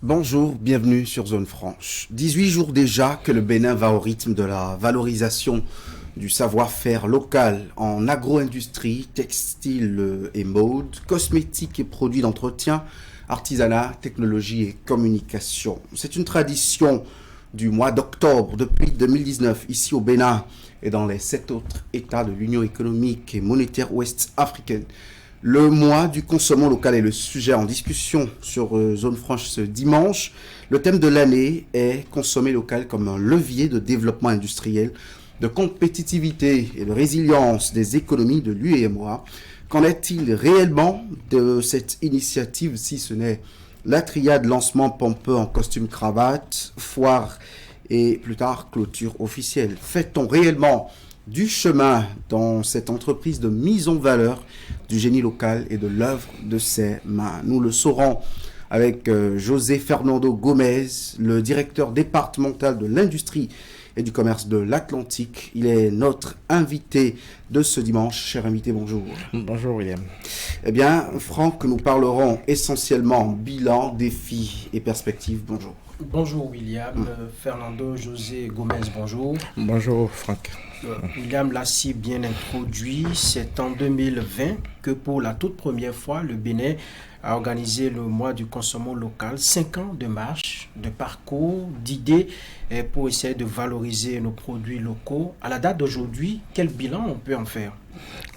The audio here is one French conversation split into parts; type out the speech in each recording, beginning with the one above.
Bonjour, bienvenue sur Zone Franche. 18 jours déjà que le Bénin va au rythme de la valorisation du savoir-faire local en agro-industrie, textile et mode, cosmétiques et produits d'entretien, artisanat, technologie et communication. C'est une tradition du mois d'octobre depuis 2019 ici au Bénin et dans les 7 autres États de l'Union économique et monétaire ouest africaine. Le mois du consommant local est le sujet en discussion sur Zone Franche ce dimanche. Le thème de l'année est consommer local comme un levier de développement industriel, de compétitivité et de résilience des économies de l'UEMOA. Qu'en est-il réellement de cette initiative si ce n'est la triade lancement pompeux en costume cravate, foire et plus tard clôture officielle? Fait-on réellement du chemin dans cette entreprise de mise en valeur du génie local et de l'œuvre de ses mains? Nous le saurons avec José Fernando Gomez, le directeur départemental de l'industrie et du commerce de l'Atlantique. Il est notre invité de ce dimanche. Cher invité, bonjour. Bonjour William. Eh bien, Franck, nous parlerons essentiellement bilan, défis et perspectives. Bonjour. Bonjour William, Fernando José Gomez, bonjour. Bonjour Franck. William l'a si bien introduit, c'est en 2020 que pour la toute première fois, le Bénin a organisé le mois du consommant local. 5 ans de marche, de parcours, d'idées pour essayer de valoriser nos produits locaux. À la date d'aujourd'hui, quel bilan on peut en faire?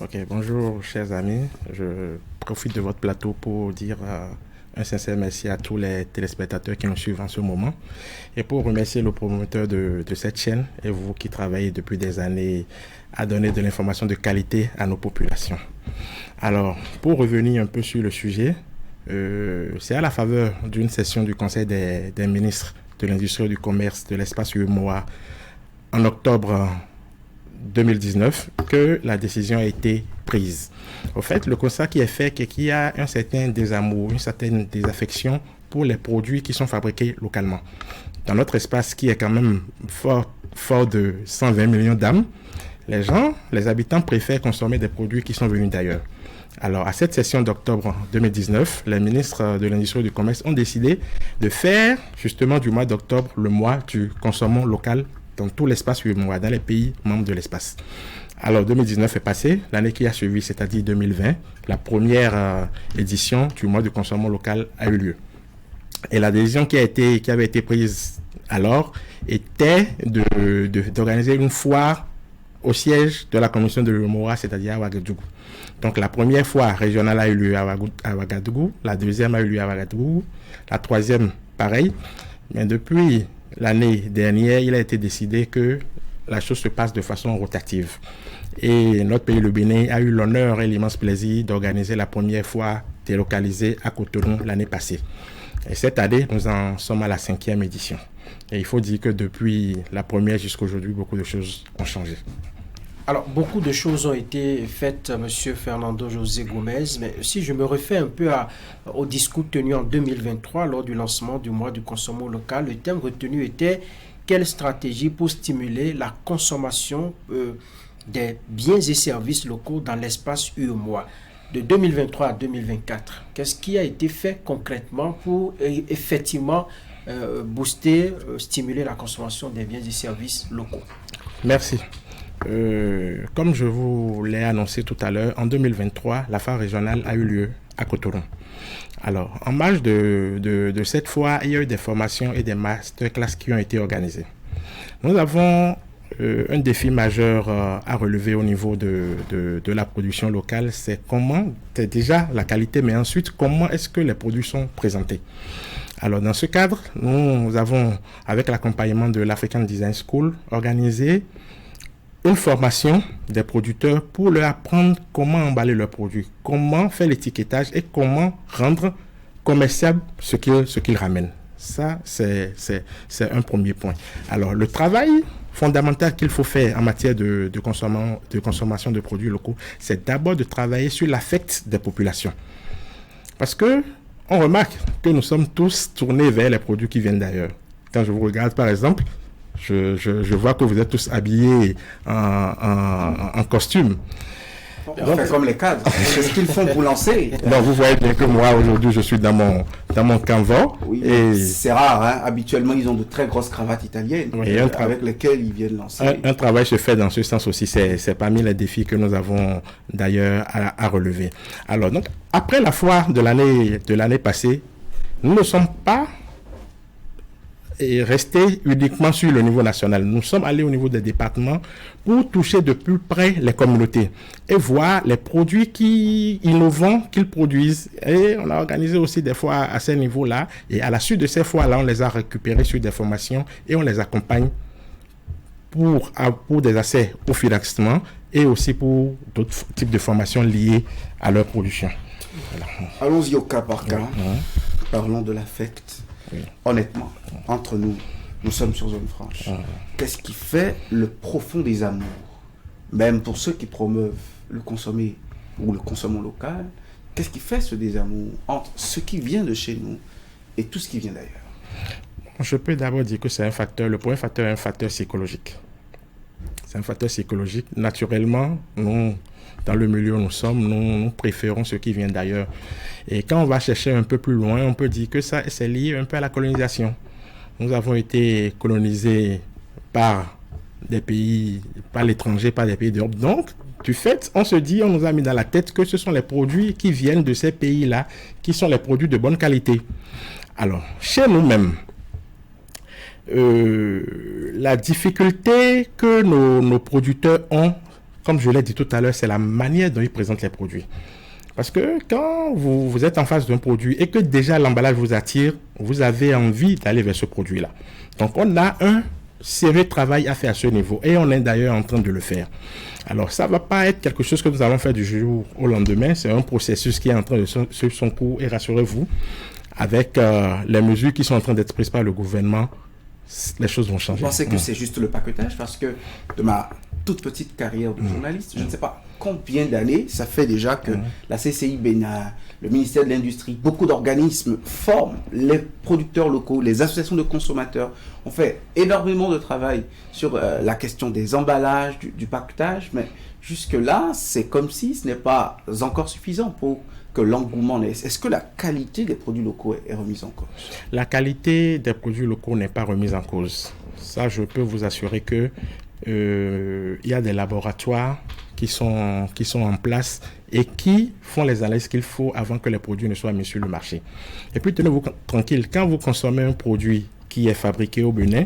Ok, bonjour chers amis. Je profite de votre plateau pour dire un sincère merci à tous les téléspectateurs qui nous suivent en ce moment et pour remercier le promoteur de cette chaîne et vous qui travaillez depuis des années à donner de l'information de qualité à nos populations. Alors, pour revenir un peu sur le sujet, c'est à la faveur d'une session du Conseil des ministres de l'Industrie et du Commerce de l'espace UEMOA en octobre 2019 que la décision a été prise. Au fait, le constat qui est fait, c'est qu'il y a un certain désamour, une certaine désaffection pour les produits qui sont fabriqués localement. Dans notre espace qui est quand même fort de 120 millions d'âmes, les habitants préfèrent consommer des produits qui sont venus d'ailleurs. Alors, à cette session d'octobre 2019, les ministres de l'Industrie et du Commerce ont décidé de faire justement du mois d'octobre le mois du consommant local dans tout l'espace UEMOA, dans les pays membres de l'espace. Alors, 2019 est passé, l'année qui a suivi, c'est-à-dire 2020, la première édition du mois du consommant local a eu lieu. Et la décision qui avait été prise alors était d'organiser une foire au siège de la commission de l'UEMOA, c'est-à-dire à Ouagadougou. Donc, la première foire régionale a eu lieu à Ouagadougou, la deuxième a eu lieu à Ouagadougou, la troisième, pareil. Mais depuis l'année dernière, il a été décidé que la chose se passe de façon rotative. Et notre pays, le Bénin, a eu l'honneur et l'immense plaisir d'organiser la première fois délocalisée à Cotonou l'année passée. Et cette année, nous en sommes à la 5e édition. Et il faut dire que depuis la première jusqu'à aujourd'hui, beaucoup de choses ont changé. Alors, beaucoup de choses ont été faites, Monsieur Fernando José Gomez, mais si je me refais un peu au discours tenu en 2023 lors du lancement du mois du consommant local, le thème retenu était « Quelle stratégie pour stimuler la consommation des biens et services locaux dans l'espace UEMOA ?» De 2023 à 2024, qu'est-ce qui a été fait concrètement pour effectivement booster, stimuler la consommation des biens et services locaux? Merci. Comme je vous l'ai annoncé tout à l'heure, en 2023, la foire régionale a eu lieu à Cotonou. Alors, en marge de cette fois, il y a eu des formations et des masterclass qui ont été organisées. Nous avons un défi majeur à relever au niveau de la production locale, c'est déjà la qualité, mais ensuite, comment est-ce que les produits sont présentés. Alors, dans ce cadre, nous avons, avec l'accompagnement de l'African Design School, organisé une formation des producteurs pour leur apprendre comment emballer leurs produits, comment faire l'étiquetage et comment rendre commerciable ce qu'ils ramènent. Ça, c'est un premier point. Alors, le travail fondamental qu'il faut faire en matière de consommation de produits locaux, c'est d'abord de travailler sur l'affect des populations. Parce que on remarque que nous sommes tous tournés vers les produits qui viennent d'ailleurs. Quand je vous regarde, par exemple, je vois que vous êtes tous habillés en costume. On fait comme les cadres. C'est ce qu'ils font pour lancer. Donc, vous voyez bien que moi, aujourd'hui, je suis dans dans mon canevas. Oui, et c'est rare, hein. Habituellement, ils ont de très grosses cravates italiennes avec lesquelles ils viennent lancer. Un travail se fait dans ce sens aussi. C'est parmi les défis que nous avons d'ailleurs à relever. Alors, donc, après la foire de l'année passée, nous ne sommes pas restés uniquement sur le niveau national. Nous sommes allés au niveau des départements pour toucher de plus près les communautés et voir les produits innovants qu'ils produisent. Et on a organisé aussi des foires à ce niveau-là. Et à la suite de ces foires-là, on les a récupérés sur des formations et on les accompagne pour des accès au financement et aussi pour d'autres types de formations liées à leur production. Voilà. Allons-y au cas par cas. Parlons de l'affect. Honnêtement, entre nous, nous sommes sur zone franche. Qu'est-ce qui fait le profond des amours? Même pour ceux qui promeuvent le consommer ou le consommant local, qu'est-ce qui fait ce désamour entre ce qui vient de chez nous et tout ce qui vient d'ailleurs? Je peux d'abord dire que c'est le premier facteur est un facteur psychologique. C'est un facteur psychologique. Naturellement, nous, dans le milieu où nous sommes, nous préférons ce qui vient d'ailleurs. Et quand on va chercher un peu plus loin, on peut dire que ça, c'est lié un peu à la colonisation. Nous avons été colonisés par des pays, par l'étranger, par des pays d'Europe. Donc, du fait, on se dit, on nous a mis dans la tête que ce sont les produits qui viennent de ces pays-là, qui sont les produits de bonne qualité. Alors, chez nous-mêmes, la difficulté que nos producteurs ont, comme je l'ai dit tout à l'heure, c'est la manière dont ils présentent les produits. Parce que quand vous êtes en face d'un produit et que déjà l'emballage vous attire, vous avez envie d'aller vers ce produit-là. Donc on a un sérieux travail à faire à ce niveau et on est d'ailleurs en train de le faire. Alors ça ne va pas être quelque chose que nous allons faire du jour au lendemain, c'est un processus qui est en train de suivre son cours et rassurez-vous, avec les mesures qui sont en train d'être prises par le gouvernement, les choses vont changer. Vous pensez que c'est juste le paquetage? Parce que de ma toute petite carrière de journaliste, je ne sais pas combien d'années ça fait déjà que la CCI Bénin, le ministère de l'Industrie, beaucoup d'organismes forment les producteurs locaux, les associations de consommateurs. On fait énormément de travail sur la question des emballages, du paquetage, mais jusque-là, c'est comme si ce n'est pas encore suffisant pour que l'engouement naisse. Est-ce que la qualité des produits locaux est remise en cause? La qualité des produits locaux n'est pas remise en cause. Ça, je peux vous assurer que il y a des laboratoires qui sont en place et qui font les analyses qu'il faut avant que les produits ne soient mis sur le marché. Et puis, tenez-vous tranquille, quand vous consommez un produit qui est fabriqué au Bénin,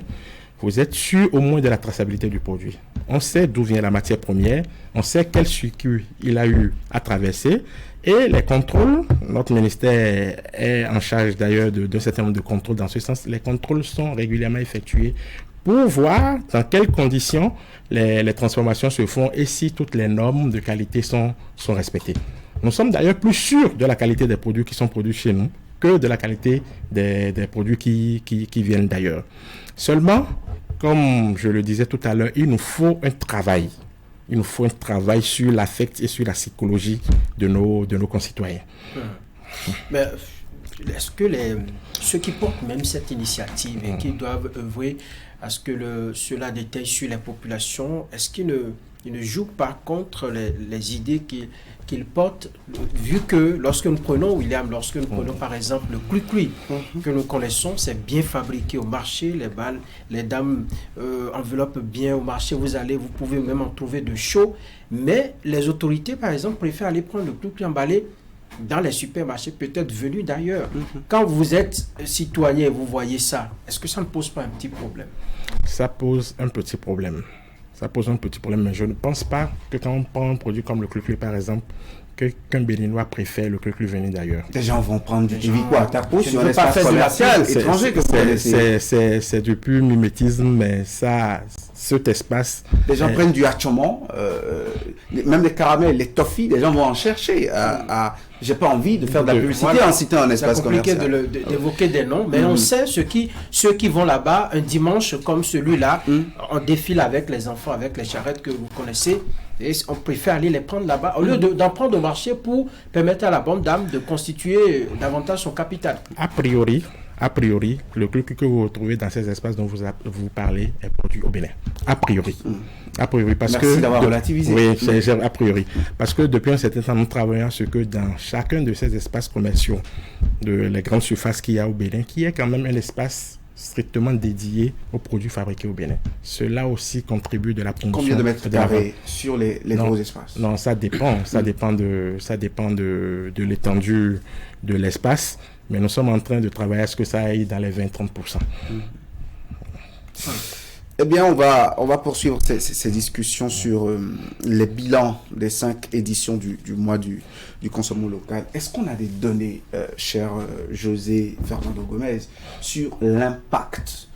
vous êtes sûr au moins de la traçabilité du produit. On sait d'où vient la matière première, on sait quel circuit il a eu à traverser et les contrôles, notre ministère est en charge d'ailleurs d'un certain nombre de contrôles dans ce sens, les contrôles sont régulièrement effectués pour voir dans quelles conditions les transformations se font et si toutes les normes de qualité sont respectées. Nous sommes d'ailleurs plus sûrs de la qualité des produits qui sont produits chez nous que de la qualité des produits qui viennent d'ailleurs. Seulement, comme je le disais tout à l'heure, il nous faut un travail. Il nous faut un travail sur l'affect et sur la psychologie de nos concitoyens. Mais est-ce que ceux qui portent même cette initiative et qui doivent œuvrer à ce que cela détaille sur les populations, est-ce qu'ils ne jouent pas contre les idées qu'ils portent, vu que lorsque nous prenons, William, par exemple le Cri-Cri que nous connaissons, c'est bien fabriqué au marché, les dames enveloppent bien au marché, vous pouvez même en trouver de chaud, mais les autorités, par exemple, préfèrent aller prendre le Cri-Cri emballé dans les supermarchés, peut-être venus d'ailleurs. Quand vous êtes citoyen et vous voyez ça, est-ce que ça ne pose pas un petit problème? Ça pose un petit problème. Mais je ne pense pas que quand on prend un produit comme le Cri-Cri, par exemple, qu'un Béninois préfère le Cri-Cri venu d'ailleurs. Les gens vont prendre du Québécois à tapo sur un espace commercial étranger que vous connaissez. C'est du pur mimétisme, mais cet espace... Les gens prennent du hachomon, même les caramels, les toffees, les gens vont en chercher. J'ai pas envie de faire de la publicité en citant un espace commercial. C'est compliqué d'évoquer des noms, mais on sait ceux qui vont là-bas un dimanche comme celui-là, on défile avec les enfants, avec les charrettes que vous connaissez, et on préfère aller les prendre là-bas, au lieu d'en prendre au marché pour permettre à la bonne dame de constituer davantage son capital. A priori, a priori, le croup que vous retrouvez dans ces espaces dont vous parlez est produit au Bénin. A priori. A priori, parce Merci d'avoir relativisé. Oui, c'est a priori. Parce que depuis un certain temps, nous travaillons à ce que dans chacun de ces espaces commerciaux, les grandes surfaces qu'il y a au Bénin, qui est quand même un espace strictement dédié aux produits fabriqués au Bénin. Cela aussi contribue de la promotion. Combien de mètres carrés sur les gros espaces? Non, ça dépend. Ça dépend de l'étendue de l'espace. Mais nous sommes en train de travailler à ce que ça aille dans les 20-30%. Eh bien, on va poursuivre ces discussions sur les bilans des 5 éditions du mois du consommation local. Est-ce qu'on a des données, cher José Fernando Gomez, sur l'impact,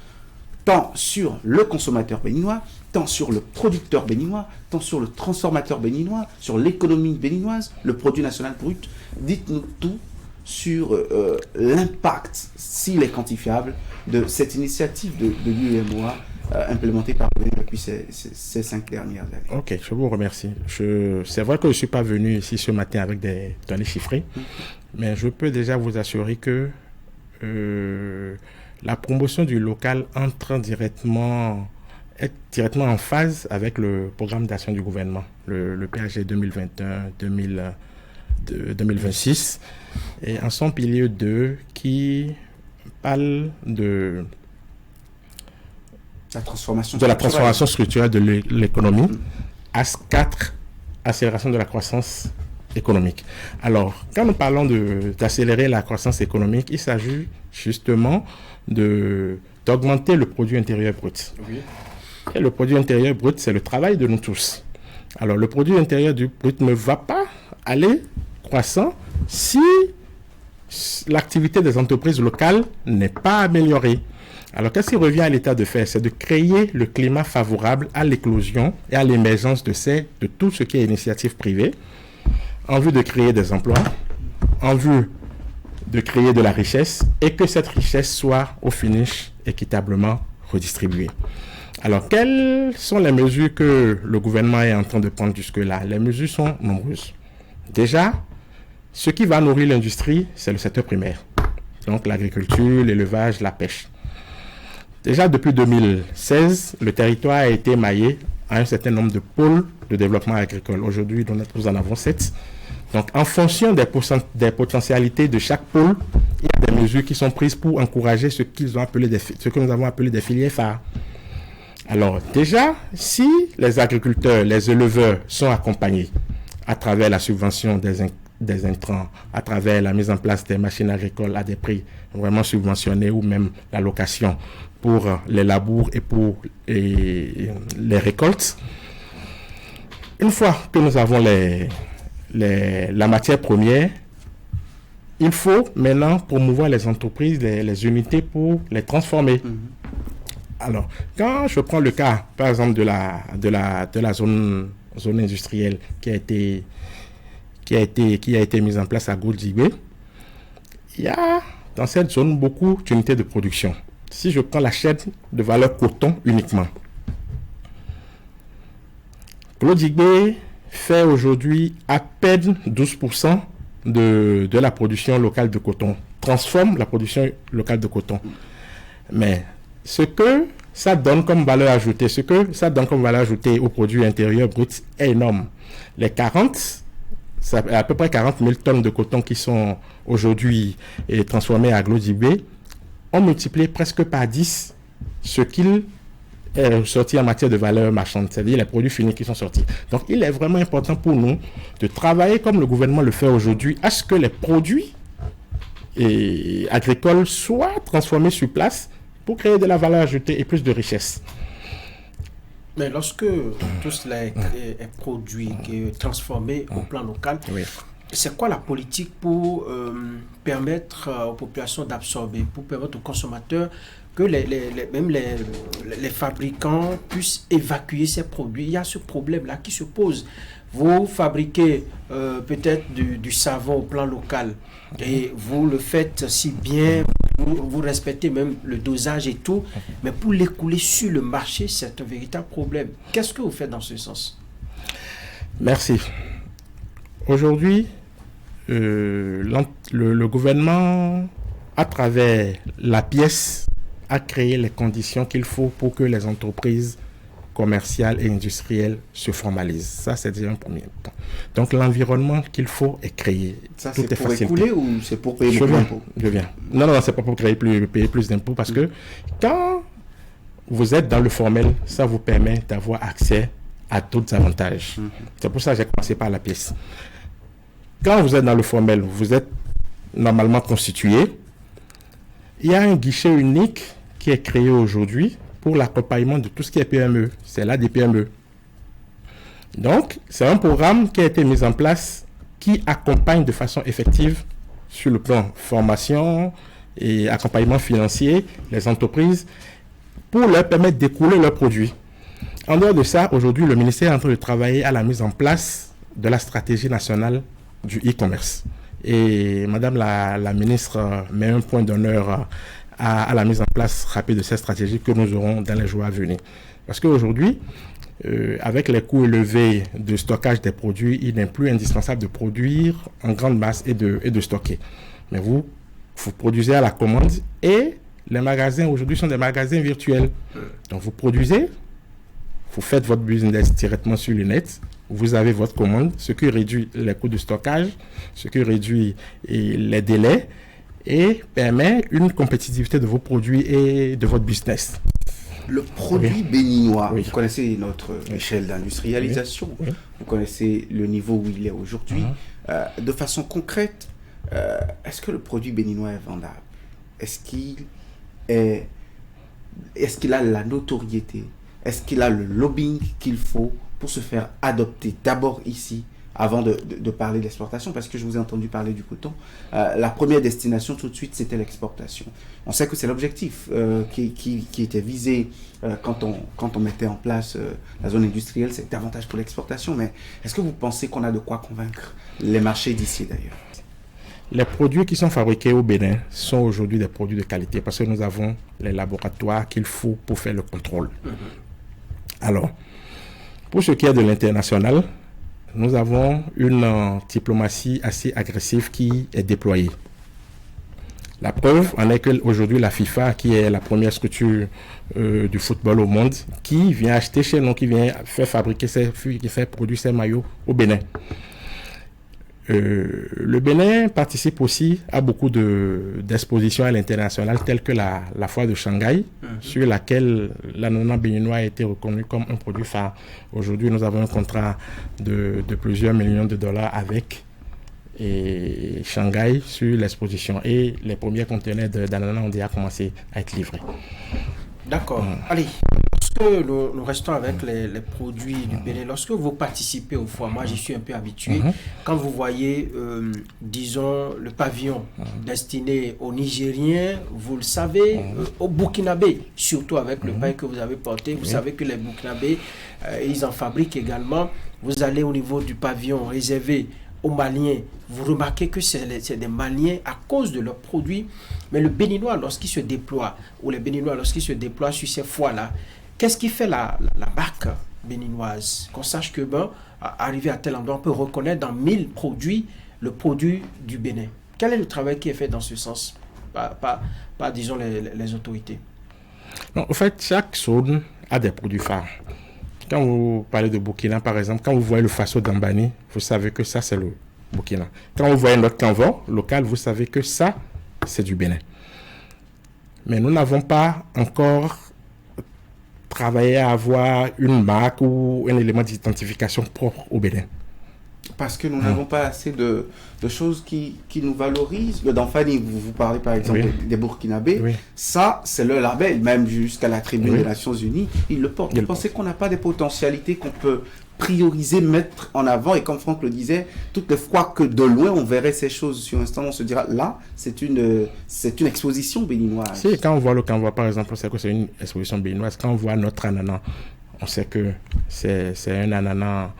tant sur le consommateur béninois, tant sur le producteur béninois, tant sur le transformateur béninois, sur l'économie béninoise, le produit national brut? Dites-nous tout sur l'impact, s'il est quantifiable, de cette initiative de l'UEMOA implémentée par le Bénin depuis ces 5 dernières années. Ok, je vous remercie. C'est vrai que je ne suis pas venu ici ce matin avec des données chiffrées, mais je peux déjà vous assurer que la promotion du local est directement en phase avec le programme d'action du gouvernement, le PAG 2021-2026, et en son pilier 2 qui parle de la transformation structurelle de l'économie, AS4, accélération de la croissance économique. Alors, quand nous parlons d'accélérer la croissance économique, il s'agit justement d'augmenter le produit intérieur brut. Oui. Et le produit intérieur brut, c'est le travail de nous tous. Alors, le produit intérieur brut ne va pas aller croissant si l'activité des entreprises locales n'est pas améliorée. Alors, qu'est-ce qui revient à l'État de faire? C'est de créer le climat favorable à l'éclosion et à l'émergence de tout ce qui est initiative privée, en vue de créer des emplois, en vue de créer de la richesse, et que cette richesse soit, au finish, équitablement redistribuée. Alors, quelles sont les mesures que le gouvernement est en train de prendre jusque-là? Les mesures sont nombreuses. Déjà, ce qui va nourrir l'industrie, c'est le secteur primaire. Donc, l'agriculture, l'élevage, la pêche. Déjà, depuis 2016, le territoire a été maillé à un certain nombre de pôles de développement agricole. Aujourd'hui, nous en avons 7. Donc, en fonction des potentialités de chaque pôle, il y a des mesures qui sont prises pour encourager ce que nous avons appelé des filières phares. Alors, déjà, si les agriculteurs, les éleveurs sont accompagnés à travers la subvention des intrants, à travers la mise en place des machines agricoles à des prix vraiment subventionnés, ou même la location pour les labours et pour les récoltes. Une fois que nous avons la matière première, il faut maintenant promouvoir les entreprises, les unités pour les transformer. Alors, quand je prends le cas, par exemple, de la zone industrielle qui a été mise en place à Goudjibé, il y a dans cette zone beaucoup d'unités de production. Si je prends la chaîne de valeur coton uniquement, Goudjibé fait aujourd'hui à peine 12% de la production locale de coton, transforme la production locale de coton. Mais ce que ça donne comme valeur ajoutée, au produit intérieur brut est énorme. À peu près 40 000 tonnes de coton qui sont aujourd'hui transformées à Goudjibé ont multiplié presque par 10 ce qu'il est sorti en matière de valeur marchande, c'est-à-dire les produits finis qui sont sortis. Donc, il est vraiment important pour nous de travailler comme le gouvernement le fait aujourd'hui à ce que les produits agricoles soient transformés sur place pour créer de la valeur ajoutée et plus de richesse. Mais lorsque tout cela est produit, est transformé au plan local, oui, c'est quoi la politique pour permettre aux populations d'absorber, pour permettre aux consommateurs que même les fabricants puissent évacuer ces produits? Il y a ce problème-là qui se pose. Vous fabriquez peut-être du savon au plan local et vous le faites si bien, vous respectez même le dosage et tout, mais pour l'écouler sur le marché, c'est un véritable problème. Qu'est-ce que vous faites dans ce sens? Merci. Aujourd'hui, le gouvernement à travers la pièce, a créé les conditions qu'il faut pour que les entreprises commerciales et industrielles se formalisent. Ça, c'est déjà un premier point. Donc, l'environnement qu'il faut est créé. Ça, Tout c'est est pour facilité. écouler ou c'est pour payer beaucoup d'impôts? Je viens. Non, c'est pas pour payer plus d'impôts parce que quand vous êtes dans le formel, ça vous permet d'avoir accès à d'autres avantages. C'est pour ça que j'ai commencé par la pièce. Quand vous êtes dans le formel, vous êtes normalement constitué. Il y a un guichet unique qui est créé aujourd'hui pour l'accompagnement de tout ce qui est PME. C'est là des PME. Donc, c'est un programme qui a été mis en place qui accompagne de façon effective sur le plan formation et accompagnement financier les entreprises pour leur permettre d'écouler leurs produits. En dehors de ça, aujourd'hui, le ministère est en train de travailler à la mise en place de la stratégie nationale du e-commerce. Et Madame la ministre met un point d'honneur à la mise en place rapide de cette stratégie que nous aurons dans les jours à venir. Parce qu'aujourd'hui, avec les coûts élevés de stockage des produits, il n'est plus indispensable de produire en grande masse et de stocker. Mais vous produisez à la commande et les magasins aujourd'hui sont des magasins virtuels. Donc vous produisez, vous faites votre business directement sur le net, vous avez votre commande, ce qui réduit les coûts de stockage, ce qui réduit les délais et permet une compétitivité de vos produits et de votre business. Le produit béninois, Oui. vous connaissez notre échelle d'industrialisation, vous connaissez le niveau où il est aujourd'hui. De façon concrète, est-ce que le produit béninois est vendable? Est-ce qu'il a la notoriété? Est-ce qu'il a le lobbying qu'il faut pour se faire adopter d'abord ici avant de parler d'exportation? Parce que je vous ai entendu parler du coton. La première destination tout de suite, c'était l'exportation. On sait que c'est l'objectif qui était visé quand on mettait en place la zone industrielle, c'est davantage pour l'exportation. Mais est-ce que vous pensez qu'on a de quoi convaincre les marchés d'ici d'ailleurs? Les produits qui sont fabriqués au Bénin sont aujourd'hui des produits de qualité parce que nous avons les laboratoires qu'il faut pour faire le contrôle. Alors, pour ce qui est de l'international, nous avons une diplomatie assez agressive qui est déployée. La preuve en est qu'aujourd'hui, la FIFA, qui est la première structure du football au monde, qui vient acheter chez nous, qui vient faire fabriquer qui fait produire ses maillots au Bénin. Le Bénin participe aussi à beaucoup d'expositions à l'international, telles que la foire de Shanghai, sur laquelle l'ananas béninois a été reconnu comme un produit phare. Aujourd'hui, nous avons un contrat de plusieurs millions de dollars avec Shanghai sur l'exposition. Et les premiers conteneurs d'ananas ont déjà commencé à être livrés. D'accord. Allez, lorsque nous restons avec les produits du Bénin, lorsque vous participez au foire, moi j'y suis un peu habitué, quand vous voyez, disons, le pavillon destiné aux Nigériens, vous le savez, aux Burkinabés, surtout avec le pain que vous avez porté, vous savez que les Burkinabés, ils en fabriquent également. Vous allez au niveau du pavillon réservé aux Maliens, vous remarquez que c'est des Maliens à cause de leurs produits. Mais le Béninois, lorsqu'il se déploie, ou les Béninois, lorsqu'ils se déploient sur ces foires-là, qu'est-ce qui fait la marque béninoise? Qu'on sache que, arrivé à tel endroit, on peut reconnaître dans 1000 produits le produit du Bénin. Quel est le travail qui est fait dans ce sens par disons, les autorités? Non, en fait, chaque zone a des produits phares. Quand vous parlez de Burkina, par exemple, quand vous voyez le Faso d'Ambani, vous savez que ça, c'est le Burkina. Quand vous voyez notre canevas local, vous savez que ça, c'est du Bénin. Mais nous n'avons pas encore travaillé à avoir une marque ou un élément d'identification propre au Bénin. Parce que nous n'avons pas assez de choses qui nous valorisent. Dans Fanny, vous parlez par exemple des Burkinabés. Oui. Ça, c'est le label, même jusqu'à la tribune des Nations Unies. Ils le portent. Vous pensez qu'on n'a pas des potentialités qu'on peut prioriser, mettre en avant? Et comme Franck le disait, toutes les fois que de loin, on verrait ces choses sur un stand, on se dira, là, c'est une exposition béninoise. Si, quand on voit le canevas, par exemple, on sait que c'est une exposition béninoise. Quand on voit notre ananas, on sait que c'est un ananas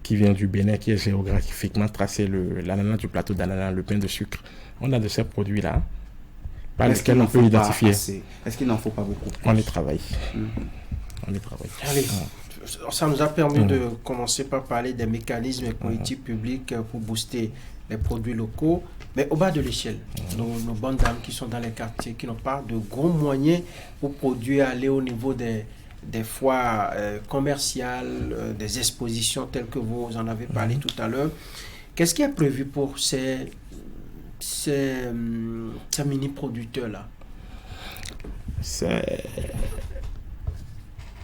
qui vient du Bénin, qui est géographiquement tracé, l'ananas du plateau d'ananas, le pain de sucre. On a de ces produits-là, par lesquels on peut identifier. Est-ce qu'il n'en faut pas beaucoup plus? On y travaille. On y travaille. Allez, ça nous a permis de commencer par parler des mécanismes et politiques publiques pour booster les produits locaux. Mais au bas de l'échelle, nos bonnes dames qui sont dans les quartiers, qui n'ont pas de gros moyens pour produire, aller au niveau des foires commerciales, des expositions telles que vous en avez parlé tout à l'heure, qu'est-ce qui est prévu pour ces mini-producteurs-là?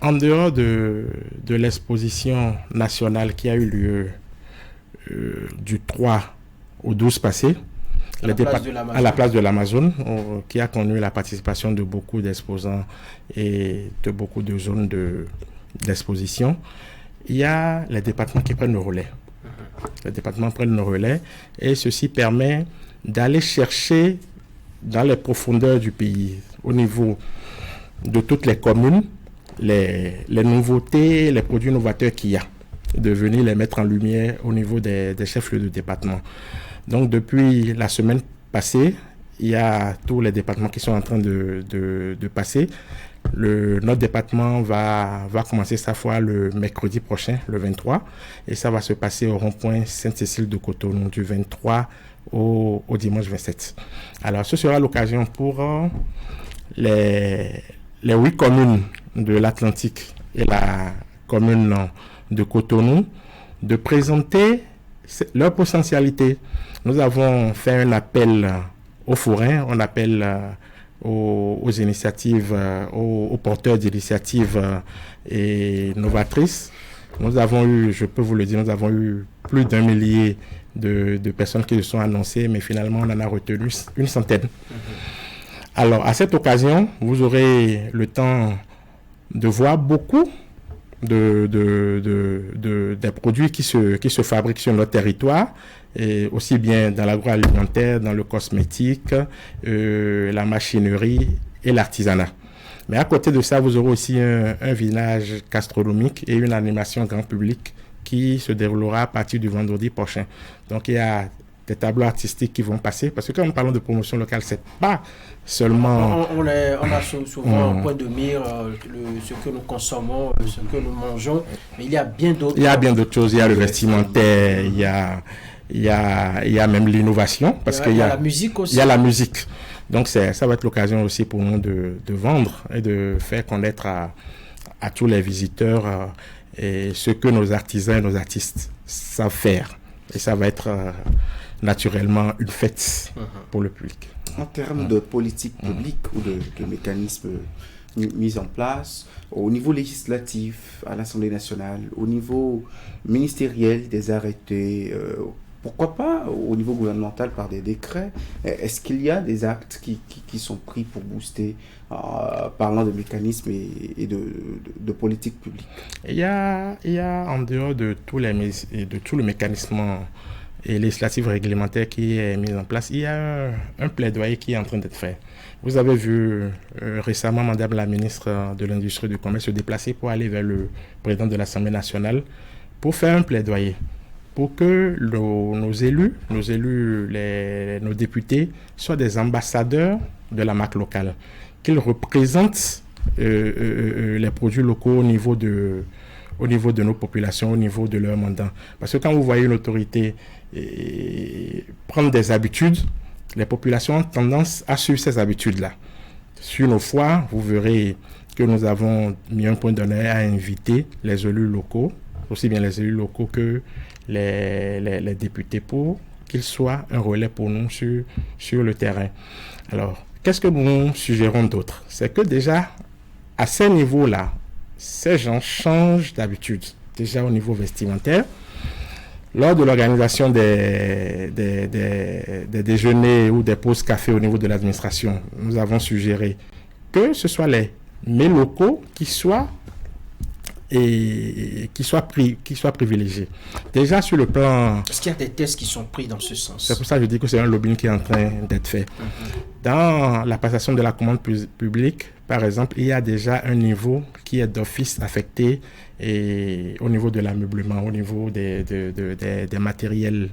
En dehors de l'exposition nationale qui a eu lieu du 3 au 12 passé, à la place de l'Amazon, qui a connu la participation de beaucoup d'exposants et de beaucoup de zones d'exposition, il y a les départements qui prennent le relais. Les départements prennent le relais et ceci permet d'aller chercher dans les profondeurs du pays, au niveau de toutes les communes, les nouveautés, les produits novateurs qu'il y a, de venir les mettre en lumière au niveau des chefs-lieux de département. Donc depuis la semaine passée, il y a tous les départements qui sont en train de passer. Notre département va commencer sa fois le mercredi prochain, le 23, et ça va se passer au rond-point Sainte-Cécile de Cotonou du 23 au dimanche 27. Alors ce sera l'occasion pour les 8 communes de l'Atlantique et la commune de Cotonou de présenter leur potentialité. Nous avons fait un appel aux forains, on appelle aux initiatives, aux porteurs d'initiatives et novatrices. Nous avons eu, je peux vous le dire, nous avons eu plus d'1 millier de personnes qui se sont annoncées, mais finalement on en a retenu une centaine. Alors à cette occasion, vous aurez le temps de voir beaucoup des produits qui se fabriquent sur notre territoire, et aussi bien dans l'agroalimentaire, dans le cosmétique, la machinerie et l'artisanat. Mais à côté de ça, vous aurez aussi un village gastronomique et une animation grand public qui se déroulera à partir du vendredi prochain. Donc il y a des tableaux artistiques qui vont passer, parce que quand nous parlons de promotion locale, c'est pas seulement... On a souvent un point de mire, ce que nous consommons, ce que nous mangeons, mais il y a bien d'autres... Il y a bien d'autres choses, il y a le vestimentaire, il y a même l'innovation, parce qu'il y a la musique aussi. Il y a la musique. Donc ça va être l'occasion aussi pour nous de vendre et de faire connaître à tous les visiteurs et ce que nos artisans et nos artistes savent faire. Et ça va être naturellement une fête pour le public. En termes de politique publique ou de mécanismes mis en place, au niveau législatif, à l'Assemblée nationale, au niveau ministériel, des arrêtés, pourquoi pas au niveau gouvernemental par des décrets? Est-ce qu'il y a des actes qui sont pris pour booster, parlant de mécanismes et de politique publique? Il y a en dehors de tout le mécanisme et législatif réglementaire qui est mis en place, il y a un plaidoyer qui est en train d'être fait. Vous avez vu récemment Madame la ministre de l'Industrie et du Commerce se déplacer pour aller vers le président de l'Assemblée nationale pour faire un plaidoyer pour que nos élus, nos députés soient des ambassadeurs de la marque locale, qu'ils représentent les produits locaux au niveau de nos populations, au niveau de leur mandat. Parce que quand vous voyez une autorité prendre des habitudes, les populations ont tendance à suivre ces habitudes-là. Sur nos foires, vous verrez que nous avons mis un point d'honneur à inviter les élus locaux, aussi bien les élus locaux que les députés, pour qu'ils soient un relais pour nous sur le terrain. Alors, qu'est-ce que nous suggérons d'autre? C'est que déjà, à ces niveaux-là, ces gens changent d'habitude. Déjà au niveau vestimentaire, lors de l'organisation des déjeuners ou des pauses café au niveau de l'administration, nous avons suggéré que ce soit les mets locaux qui soient privilégiés. Déjà sur le plan... Est-ce qu'il y a des tests qui sont pris dans ce sens? C'est pour ça que je dis que c'est un lobbying qui est en train d'être fait. Dans la passation de la commande publique, par exemple, il y a déjà un niveau qui est d'office affecté et au niveau de l'ameublement, au niveau des matériels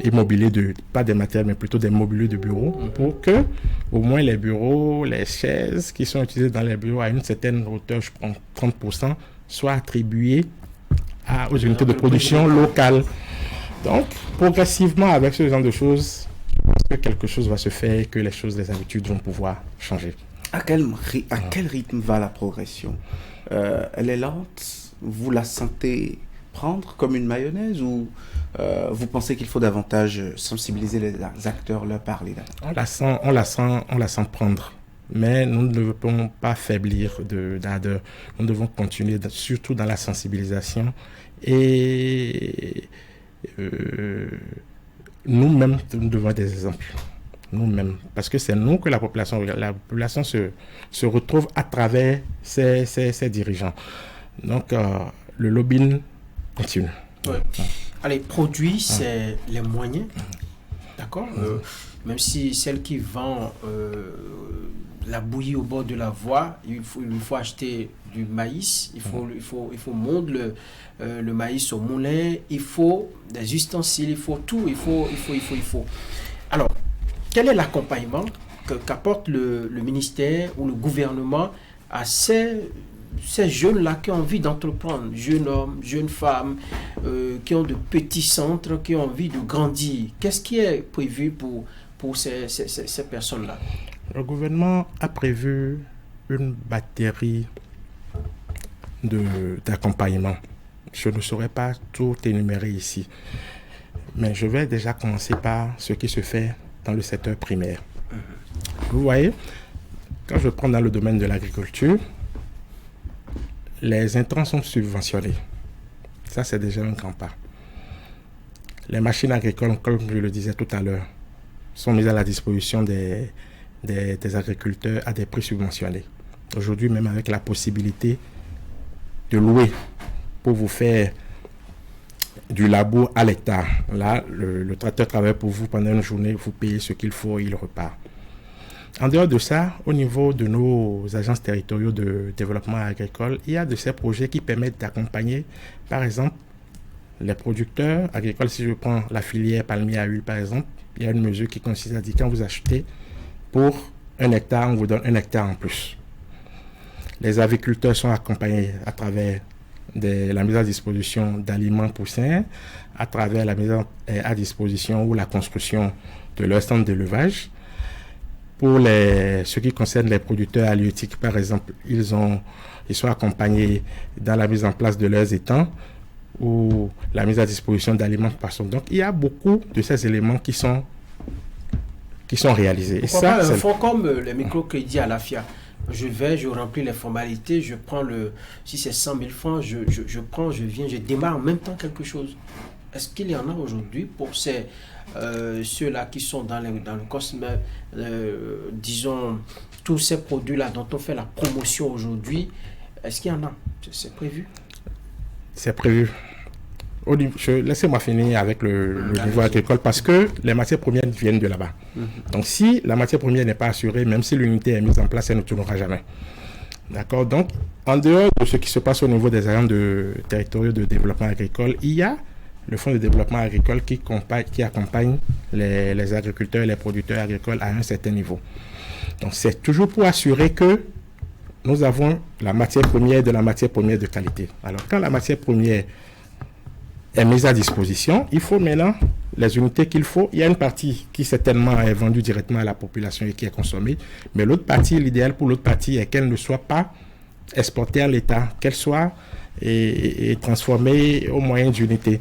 immobiliers, pas des matériels, mais plutôt des mobiliers de bureau, pour que au moins les bureaux, les chaises qui sont utilisées dans les bureaux à une certaine hauteur, je prends 30%, soient attribuées aux unités de production locales. Donc, progressivement, avec ce genre de choses, je pense que quelque chose va se faire et que les habitudes vont pouvoir changer. À quel rythme va la progression? Elle est lente? Vous la sentez prendre comme une mayonnaise ou vous pensez qu'il faut davantage sensibiliser les acteurs, leur parler davantage? On la sent prendre. Mais nous ne devons pas faiblir d'ardeur. Nous devons continuer, surtout dans la sensibilisation. Et nous-mêmes, nous devons être des exemples. Nous-mêmes. Parce que c'est nous que la population se retrouve à travers ses dirigeants. Donc, le lobbying continue. Ouais. Allez, produit, c'est les moyens. D'accord? Même si celle qui vend la bouillie au bord de la voie, il lui faut acheter du maïs, il faut mondre le maïs au moulin, il faut des ustensiles, il faut tout, il faut. Alors, quel est l'accompagnement qu'apporte le ministère ou le gouvernement à ces jeunes-là qui ont envie d'entreprendre, jeunes hommes, jeunes femmes, qui ont de petits centres, qui ont envie de grandir? Qu'est-ce qui est prévu pour ces personnes-là? Le gouvernement a prévu une batterie d'accompagnement. Je ne saurais pas tout énumérer ici, mais je vais déjà commencer par ce qui se fait dans le secteur primaire. Vous voyez, quand je prends dans le domaine de l'agriculture, les intrants sont subventionnés. Ça, c'est déjà un grand pas. Les machines agricoles, comme je le disais tout à l'heure, sont mises à la disposition des agriculteurs à des prix subventionnés. Aujourd'hui, même avec la possibilité de louer pour vous faire du labour à l'hectare. Là, le tracteur travaille pour vous pendant une journée, vous payez ce qu'il faut et il repart. En dehors de ça, au niveau de nos agences territoriaux de développement agricole, il y a de ces projets qui permettent d'accompagner, par exemple, les producteurs agricoles. Si je prends la filière palmier à huile, par exemple, il y a une mesure qui consiste à dire quand vous achetez pour 1 hectare, on vous donne 1 hectare en plus. Les agriculteurs sont accompagnés à travers la mise à disposition d'aliments poussins, à travers la mise à disposition ou la construction de leur stand d'élevage. Pour ce qui concerne les producteurs halieutiques, par exemple, ils sont accompagnés dans la mise en place de leurs étangs ou la mise à disposition d'aliments de poissons. Donc, il y a beaucoup de ces éléments qui sont réalisés. Pourquoi pas un fonds comme les microcrédits à la FIA? Je remplis les formalités, je prends si c'est 100 000 francs, je viens, je démarre en même temps quelque chose. Est-ce qu'il y en a aujourd'hui pour ceux-là qui sont dans le cosme, disons, tous ces produits-là dont on fait la promotion aujourd'hui? Est-ce qu'il y en a? C'est prévu? C'est prévu. Laissez-moi finir avec le niveau agricole parce que les matières premières viennent de là-bas. Donc, si la matière première n'est pas assurée, même si l'unité est mise en place, elle ne tournera jamais. D'accord? Donc, en dehors de ce qui se passe au niveau des agences territoriaux de développement agricole, il y a le fonds de développement agricole qui accompagne les agriculteurs et les producteurs agricoles à un certain niveau. Donc, c'est toujours pour assurer que nous avons la matière première de qualité. Alors, quand la matière première est mise à disposition, il faut maintenant les unités qu'il faut. Il y a une partie qui certainement est vendue directement à la population et qui est consommée, mais l'autre partie, l'idéal pour l'autre partie est qu'elle ne soit pas exportée à l'État, qu'elle soit transformée au moyen d'unités.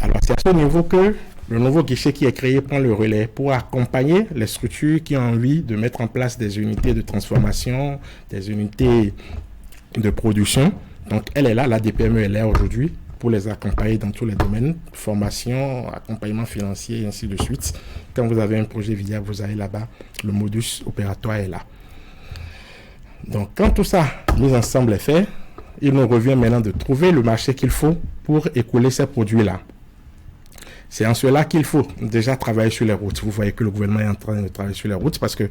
Alors c'est à ce niveau que le nouveau guichet qui est créé prend le relais pour accompagner les structures qui ont envie de mettre en place des unités de transformation, des unités de production. Donc elle est là, la DPME est là aujourd'hui pour les accompagner dans tous les domaines, formation, accompagnement financier et ainsi de suite. Quand vous avez un projet viable, vous allez là-bas, le modus opératoire est là. Donc quand tout ça mis ensemble est fait, il nous revient maintenant de trouver le marché qu'il faut pour écouler ces produits-là. C'est en cela qu'il faut déjà travailler sur les routes. Vous voyez que le gouvernement est en train de travailler sur les routes parce que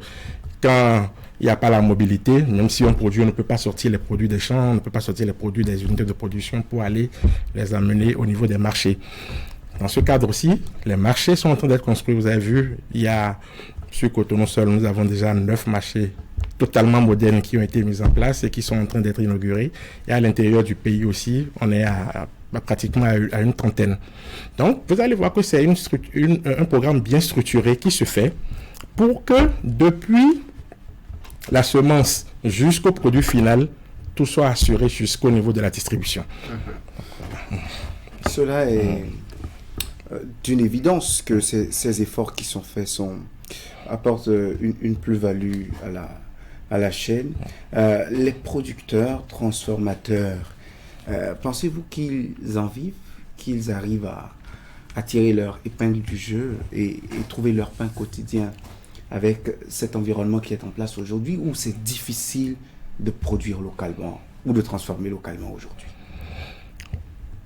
quand il n'y a pas la mobilité, même si on produit, on ne peut pas sortir les produits des champs, on ne peut pas sortir les produits des unités de production pour aller les amener au niveau des marchés. Dans ce cadre aussi, les marchés sont en train d'être construits. Vous avez vu, il y a sur Cotonou seul, nous avons déjà 9 marchés totalement modernes qui ont été mis en place et qui sont en train d'être inaugurés. Et à l'intérieur du pays aussi, on est à pratiquement à une trentaine. Donc, vous allez voir que c'est un programme bien structuré qui se fait pour que depuis la semence jusqu'au produit final, tout soit assuré jusqu'au niveau de la distribution. Cela est d'une évidence que ces efforts qui sont faits apportent une plus-value à la chaîne. Les producteurs, transformateurs, pensez-vous qu'ils en vivent, qu'ils arrivent à tirer leur épingle du jeu et trouver leur pain quotidien avec cet environnement qui est en place aujourd'hui, ou c'est difficile de produire localement ou de transformer localement aujourd'hui?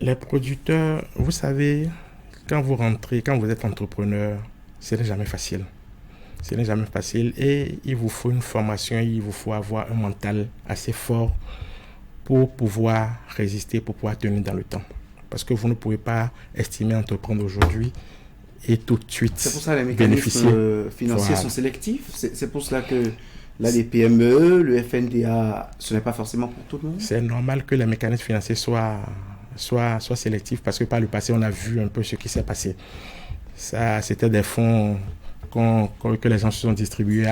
Les producteurs, vous savez, quand vous êtes entrepreneur, ce n'est jamais facile. Ce n'est jamais facile et il vous faut une formation, il vous faut avoir un mental assez fort pour pouvoir résister, pour pouvoir tenir dans le temps. Parce que vous ne pouvez pas estimer entreprendre aujourd'hui et tout de suite bénéficier. C'est pour ça que les mécanismes financiers sont sélectifs. C'est pour cela que là, les PME, le FNDA, ce n'est pas forcément pour tout le monde. C'est normal que les mécanismes financiers soient sélectifs parce que par le passé, on a vu un peu ce qui s'est passé. Ça, c'était des fonds que les gens se sont distribués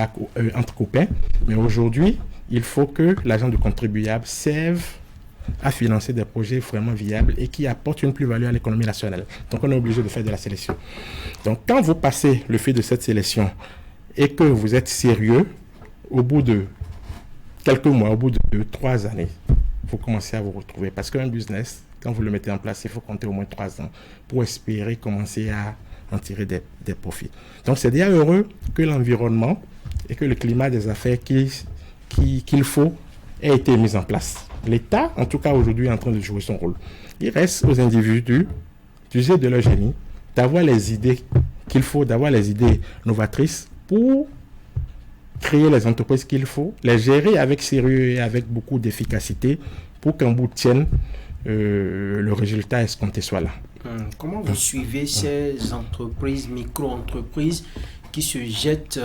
entre copains. Mais aujourd'hui, il faut que l'argent du contribuable serve à financer des projets vraiment viables et qui apportent une plus-value à l'économie nationale. Donc, on est obligé de faire de la sélection. Donc, quand vous passez le fait de cette sélection et que vous êtes sérieux, au bout de quelques mois, au bout de 3 années, vous commencez à vous retrouver. Parce qu'un business, quand vous le mettez en place, il faut compter au moins 3 ans pour espérer commencer à en tirer des profits. Donc, c'est déjà heureux que l'environnement et que le climat des affaires qu'il faut ait été mis en place. L'État, en tout cas aujourd'hui, est en train de jouer son rôle. Il reste aux individus d'user de leur génie, d'avoir les idées qu'il faut, d'avoir les idées novatrices pour créer les entreprises qu'il faut, les gérer avec sérieux et avec beaucoup d'efficacité pour qu'en bout de tienne, le résultat escompté soit là. Comment vous suivez ces entreprises, micro-entreprises qui se jettent,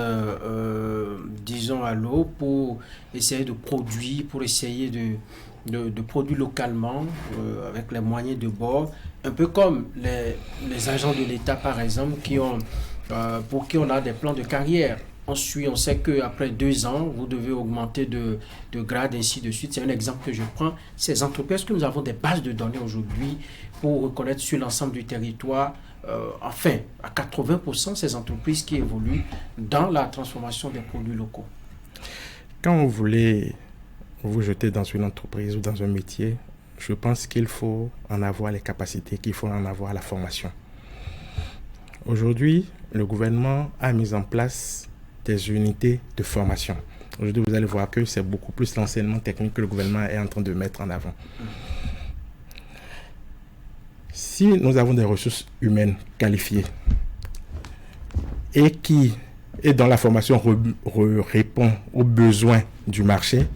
disons, à l'eau pour essayer de produire, pour essayer de produire localement avec les moyens de bord, un peu comme les agents de l'État, par exemple, pour qui on a des plans de carrière. On sait qu'après 2 ans, vous devez augmenter de grade, ainsi de suite. C'est un exemple que je prends. Ces entreprises, que nous avons des bases de données aujourd'hui pour reconnaître sur l'ensemble du territoire, enfin, à 80%, ces entreprises qui évoluent dans la transformation des produits locaux. Quand vous voulez vous jeter dans une entreprise ou dans un métier, je pense qu'il faut en avoir les capacités, qu'il faut en avoir la formation. Aujourd'hui, le gouvernement a mis en place des unités de formation. Aujourd'hui, vous allez voir que c'est beaucoup plus l'enseignement technique que le gouvernement est en train de mettre en avant. Si nous avons des ressources humaines qualifiées et dont la formation répond aux besoins du marché,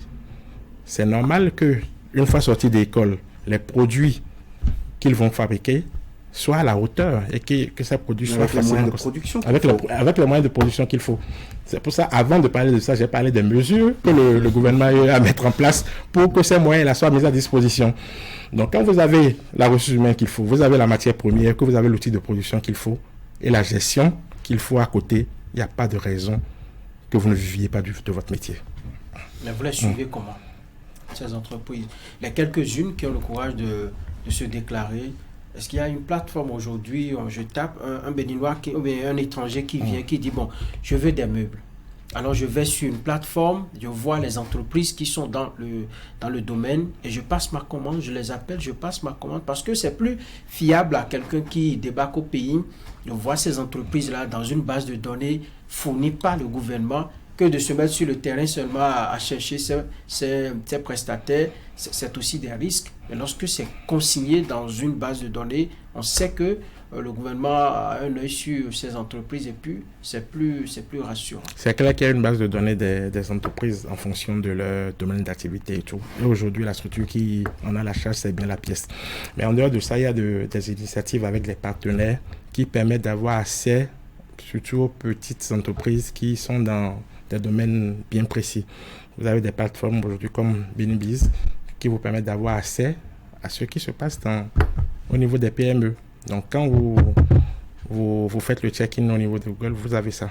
c'est normal que, une fois sortis d'école, les produits qu'ils vont fabriquer soient à la hauteur et que ces produits soient facilement avec les moyens de production qu'il faut. C'est pour ça, avant de parler de ça, j'ai parlé des mesures que le gouvernement a eu à mettre en place pour que ces moyens-là soient mis à disposition. Donc, quand vous avez la ressource humaine qu'il faut, vous avez la matière première, que vous avez l'outil de production qu'il faut et la gestion qu'il faut à côté, il n'y a pas de raison que vous ne viviez pas de votre métier. Mais vous les suivez comment, ces entreprises? Il y a quelques-unes qui ont le courage de se déclarer. Est-ce qu'il y a une plateforme aujourd'hui, je tape un Béninois ou un étranger qui vient, qui dit, bon, je veux des meubles. Alors je vais sur une plateforme, je vois les entreprises qui sont dans le domaine et je passe ma commande, je les appelle, je passe ma commande parce que c'est plus fiable à quelqu'un qui débarque au pays de voir ces entreprises-là dans une base de données fournie par le gouvernement que de se mettre sur le terrain seulement à chercher ces prestataires. C'est aussi des risques. Mais lorsque c'est consigné dans une base de données, on sait que le gouvernement a un œil sur ces entreprises et puis c'est plus rassurant. C'est clair qu'il y a une base de données des entreprises en fonction de leur domaine d'activité et tout. Et aujourd'hui, la structure qui en a la charge, c'est bien la pièce. Mais en dehors de ça, il y a des initiatives avec les partenaires qui permettent d'avoir accès, surtout aux petites entreprises qui sont dans des domaines bien précis. Vous avez des plateformes aujourd'hui comme Binibiz qui vous permettent d'avoir accès à ce qui se passe au niveau des PME. Donc, quand vous faites le check-in au niveau de Google, vous avez ça.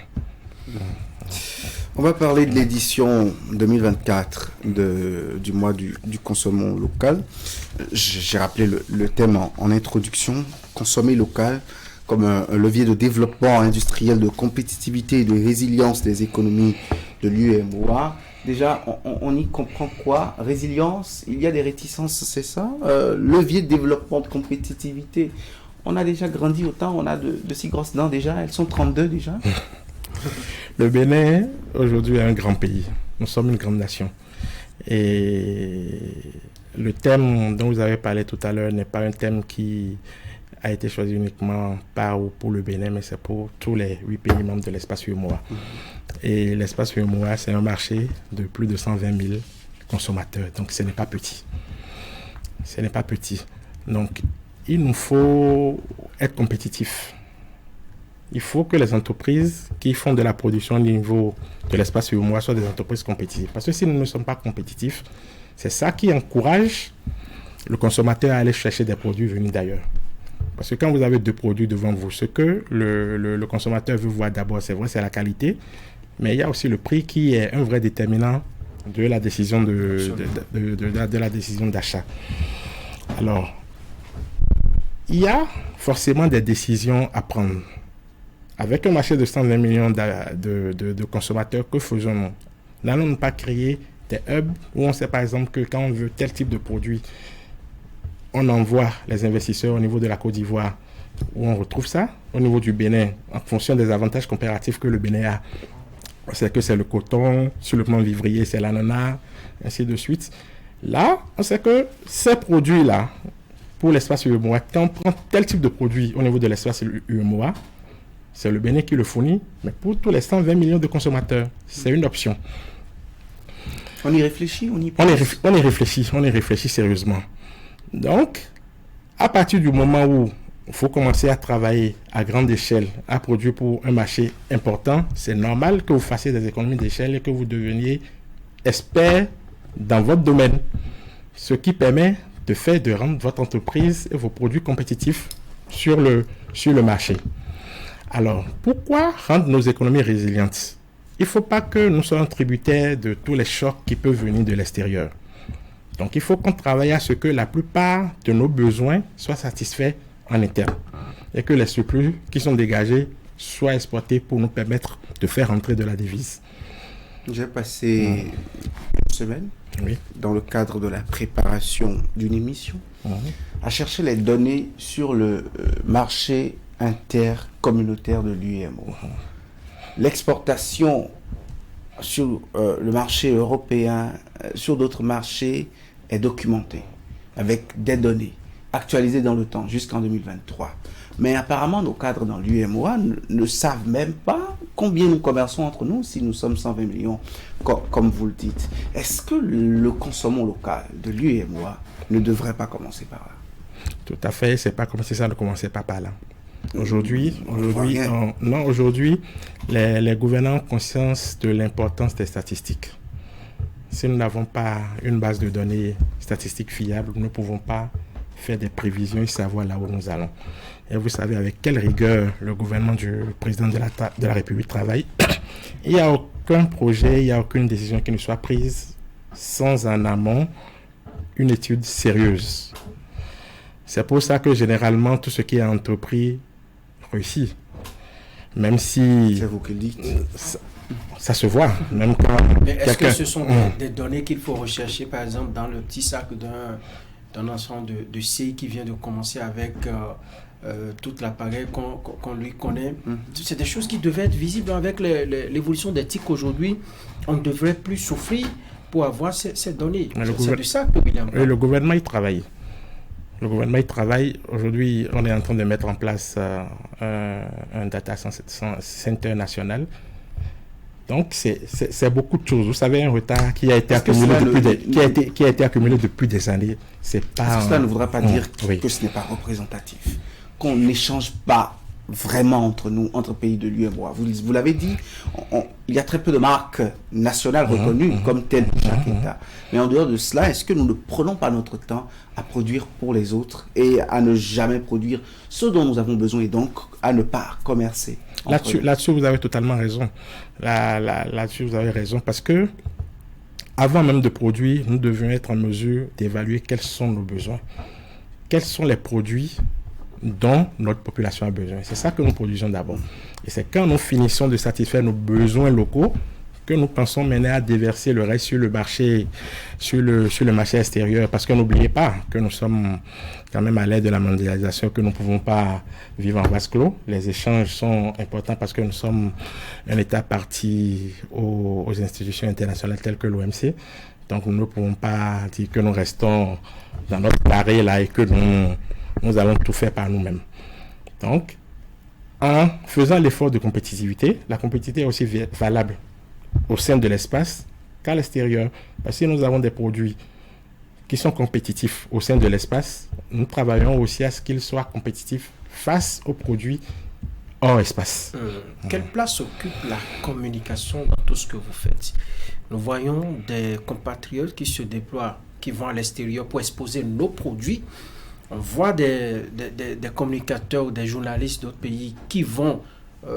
On va parler de l'édition 2024 du mois du consommons local. J'ai rappelé le thème en introduction, consommer local comme un levier de développement industriel, de compétitivité et de résilience des économies de l'UEMOA. Déjà, on y comprend quoi? Résilience, il y a des réticences, c'est ça? Levier de développement de compétitivité. On a déjà grandi autant, on a de si grosses dents déjà, elles sont 32 déjà. Le Bénin, aujourd'hui, est un grand pays. Nous sommes une grande nation. Et le thème dont vous avez parlé tout à l'heure n'est pas un thème qui a été choisi uniquement par ou pour le Bénin, mais c'est pour tous les 8 pays membres de l'espace UEMOA. Et l'espace UEMOA, c'est un marché de plus de 120 000 consommateurs. Donc, ce n'est pas petit. Ce n'est pas petit. Donc, il nous faut être compétitifs. Il faut que les entreprises qui font de la production au niveau de l'espace UEMOA soient des entreprises compétitives. Parce que si nous ne sommes pas compétitifs, c'est ça qui encourage le consommateur à aller chercher des produits venus d'ailleurs. Parce que quand vous avez 2 produits devant vous, ce que le consommateur veut voir d'abord, c'est vrai, c'est la qualité, mais il y a aussi le prix qui est un vrai déterminant de la décision de la décision d'achat. Alors, il y a forcément des décisions à prendre. Avec un marché de 120 millions de consommateurs, que faisons-nous? N'allons-nous pas créer des hubs où on sait par exemple que quand on veut tel type de produit, on envoie les investisseurs au niveau de la Côte d'Ivoire où on retrouve ça, au niveau du Bénin, en fonction des avantages comparatifs que le Bénin a. C'est que c'est le coton, sur le plan vivrier, c'est l'ananas, ainsi de suite. Là, on sait que ces produits-là, pour l'espace UEMOA, quand on prend tel type de produit au niveau de l'espace UEMOA, c'est le Bénin qui le fournit, mais pour tous les 120 millions de consommateurs, c'est une option. On y réfléchit, on y réfléchit sérieusement. Donc, à partir du moment où il faut commencer à travailler à grande échelle, à produire pour un marché important, c'est normal que vous fassiez des économies d'échelle et que vous deveniez expert dans votre domaine. Ce qui permet de rendre votre entreprise et vos produits compétitifs sur le marché. Alors, pourquoi rendre nos économies résilientes? Il ne faut pas que nous soyons tributaires de tous les chocs qui peuvent venir de l'extérieur. Donc, il faut qu'on travaille à ce que la plupart de nos besoins soient satisfaits en interne et que les surplus qui sont dégagés soient exploités pour nous permettre de faire rentrer de la devise. J'ai passé une semaine dans le cadre de la préparation d'une émission à chercher les données sur le marché intercommunautaire de l'UEMOA. L'exportation sur le marché européen, sur d'autres marchés, est documentée avec des données actualisées dans le temps jusqu'en 2023. Mais apparemment, nos cadres dans l'UEMOA ne savent même pas combien nous commerçons entre nous si nous sommes 120 millions, comme vous le dites. Est-ce que le consommons local de l'UEMOA ne devrait pas commencer par là? Tout à fait, c'est pas comme si ça ne commençait pas par là. Aujourd'hui, les gouvernants ont conscience de l'importance des statistiques. Si nous n'avons pas une base de données statistiques fiable, nous ne pouvons pas faire des prévisions et savoir là où nous allons. Et vous savez avec quelle rigueur le gouvernement du président de la République travaille. Il n'y a aucun projet, il n'y a aucune décision qui ne soit prise sans en amont une étude sérieuse. C'est pour ça que généralement tout ce qui est entrepris réussit. Même si... C'est vous qui le dites. Ça se voit, même quand... Mais est-ce que ce sont des données qu'il faut rechercher, par exemple, dans le petit sac d'un enfant de C qui vient de commencer avec tout l'appareil qu'on lui connaît? C'est des choses qui devaient être visibles avec l'évolution des TIC aujourd'hui. On ne devrait plus souffrir pour avoir ces données. C'est de ça que William... Le gouvernement y travaille. Le gouvernement y travaille. Aujourd'hui, on est en train de mettre en place un data center national. Donc, c'est beaucoup de choses. Vous savez, un retard qui a été accumulé depuis des années. C'est pas. Cela ne voudra pas dire que ce n'est pas représentatif, qu'on n'échange pas vraiment entre nous, entre pays de l'UEMOA. Vous l'avez dit, il y a très peu de marques nationales reconnues comme telles pour chaque État. Mais en dehors de cela, est-ce que nous ne prenons pas notre temps à produire pour les autres et à ne jamais produire ce dont nous avons besoin et donc à ne pas commercer? Là-dessus, vous avez totalement raison. Là-dessus, vous avez raison parce que avant même de produire, nous devions être en mesure d'évaluer quels sont nos besoins. Quels sont les produits dont notre population a besoin. C'est ça que nous produisons d'abord. Et c'est quand nous finissons de satisfaire nos besoins locaux que nous pensons mener à déverser le reste sur le marché, sur le marché extérieur. Parce que n'oubliez pas que nous sommes quand même à l'ère de la mondialisation, que nous ne pouvons pas vivre en vase clos. Les échanges sont importants parce que nous sommes un État parti aux institutions internationales telles que l'OMC. Donc nous ne pouvons pas dire que nous restons dans notre carré là et que nous allons tout faire par nous-mêmes. Donc, en faisant l'effort de compétitivité, la compétitivité est aussi valable au sein de l'espace qu'à l'extérieur. Parce que si nous avons des produits qui sont compétitifs au sein de l'espace, nous travaillons aussi à ce qu'ils soient compétitifs face aux produits hors espace. Quelle place occupe la communication dans tout ce que vous faites? Nous voyons des compatriotes qui se déploient, qui vont à l'extérieur pour exposer nos produits. On voit des communicateurs ou des journalistes d'autres pays qui vont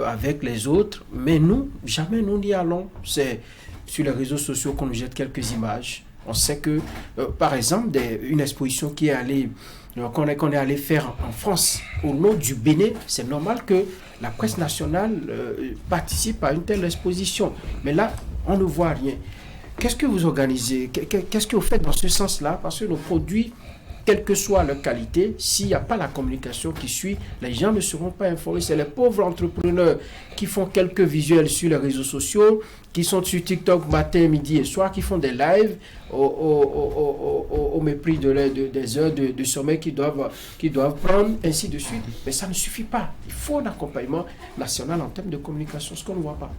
avec les autres, mais nous, jamais nous n'y allons. C'est sur les réseaux sociaux qu'on nous jette quelques images. On sait que, par exemple, une exposition qui est allée, qu'on est allé faire en France, au nom du Bénin, c'est normal que la presse nationale participe à une telle exposition. Mais là, on ne voit rien. Qu'est-ce que vous organisez? Qu'est-ce que vous faites dans ce sens-là? Parce que nos produits, quelle que soit leur qualité, s'il n'y a pas la communication qui suit, les gens ne seront pas informés. C'est les pauvres entrepreneurs qui font quelques visuels sur les réseaux sociaux, qui sont sur TikTok matin, midi et soir, qui font des lives au mépris des heures de sommeil qu'ils doivent prendre, ainsi de suite. Mais ça ne suffit pas. Il faut un accompagnement national en termes de communication, ce qu'on ne voit pas.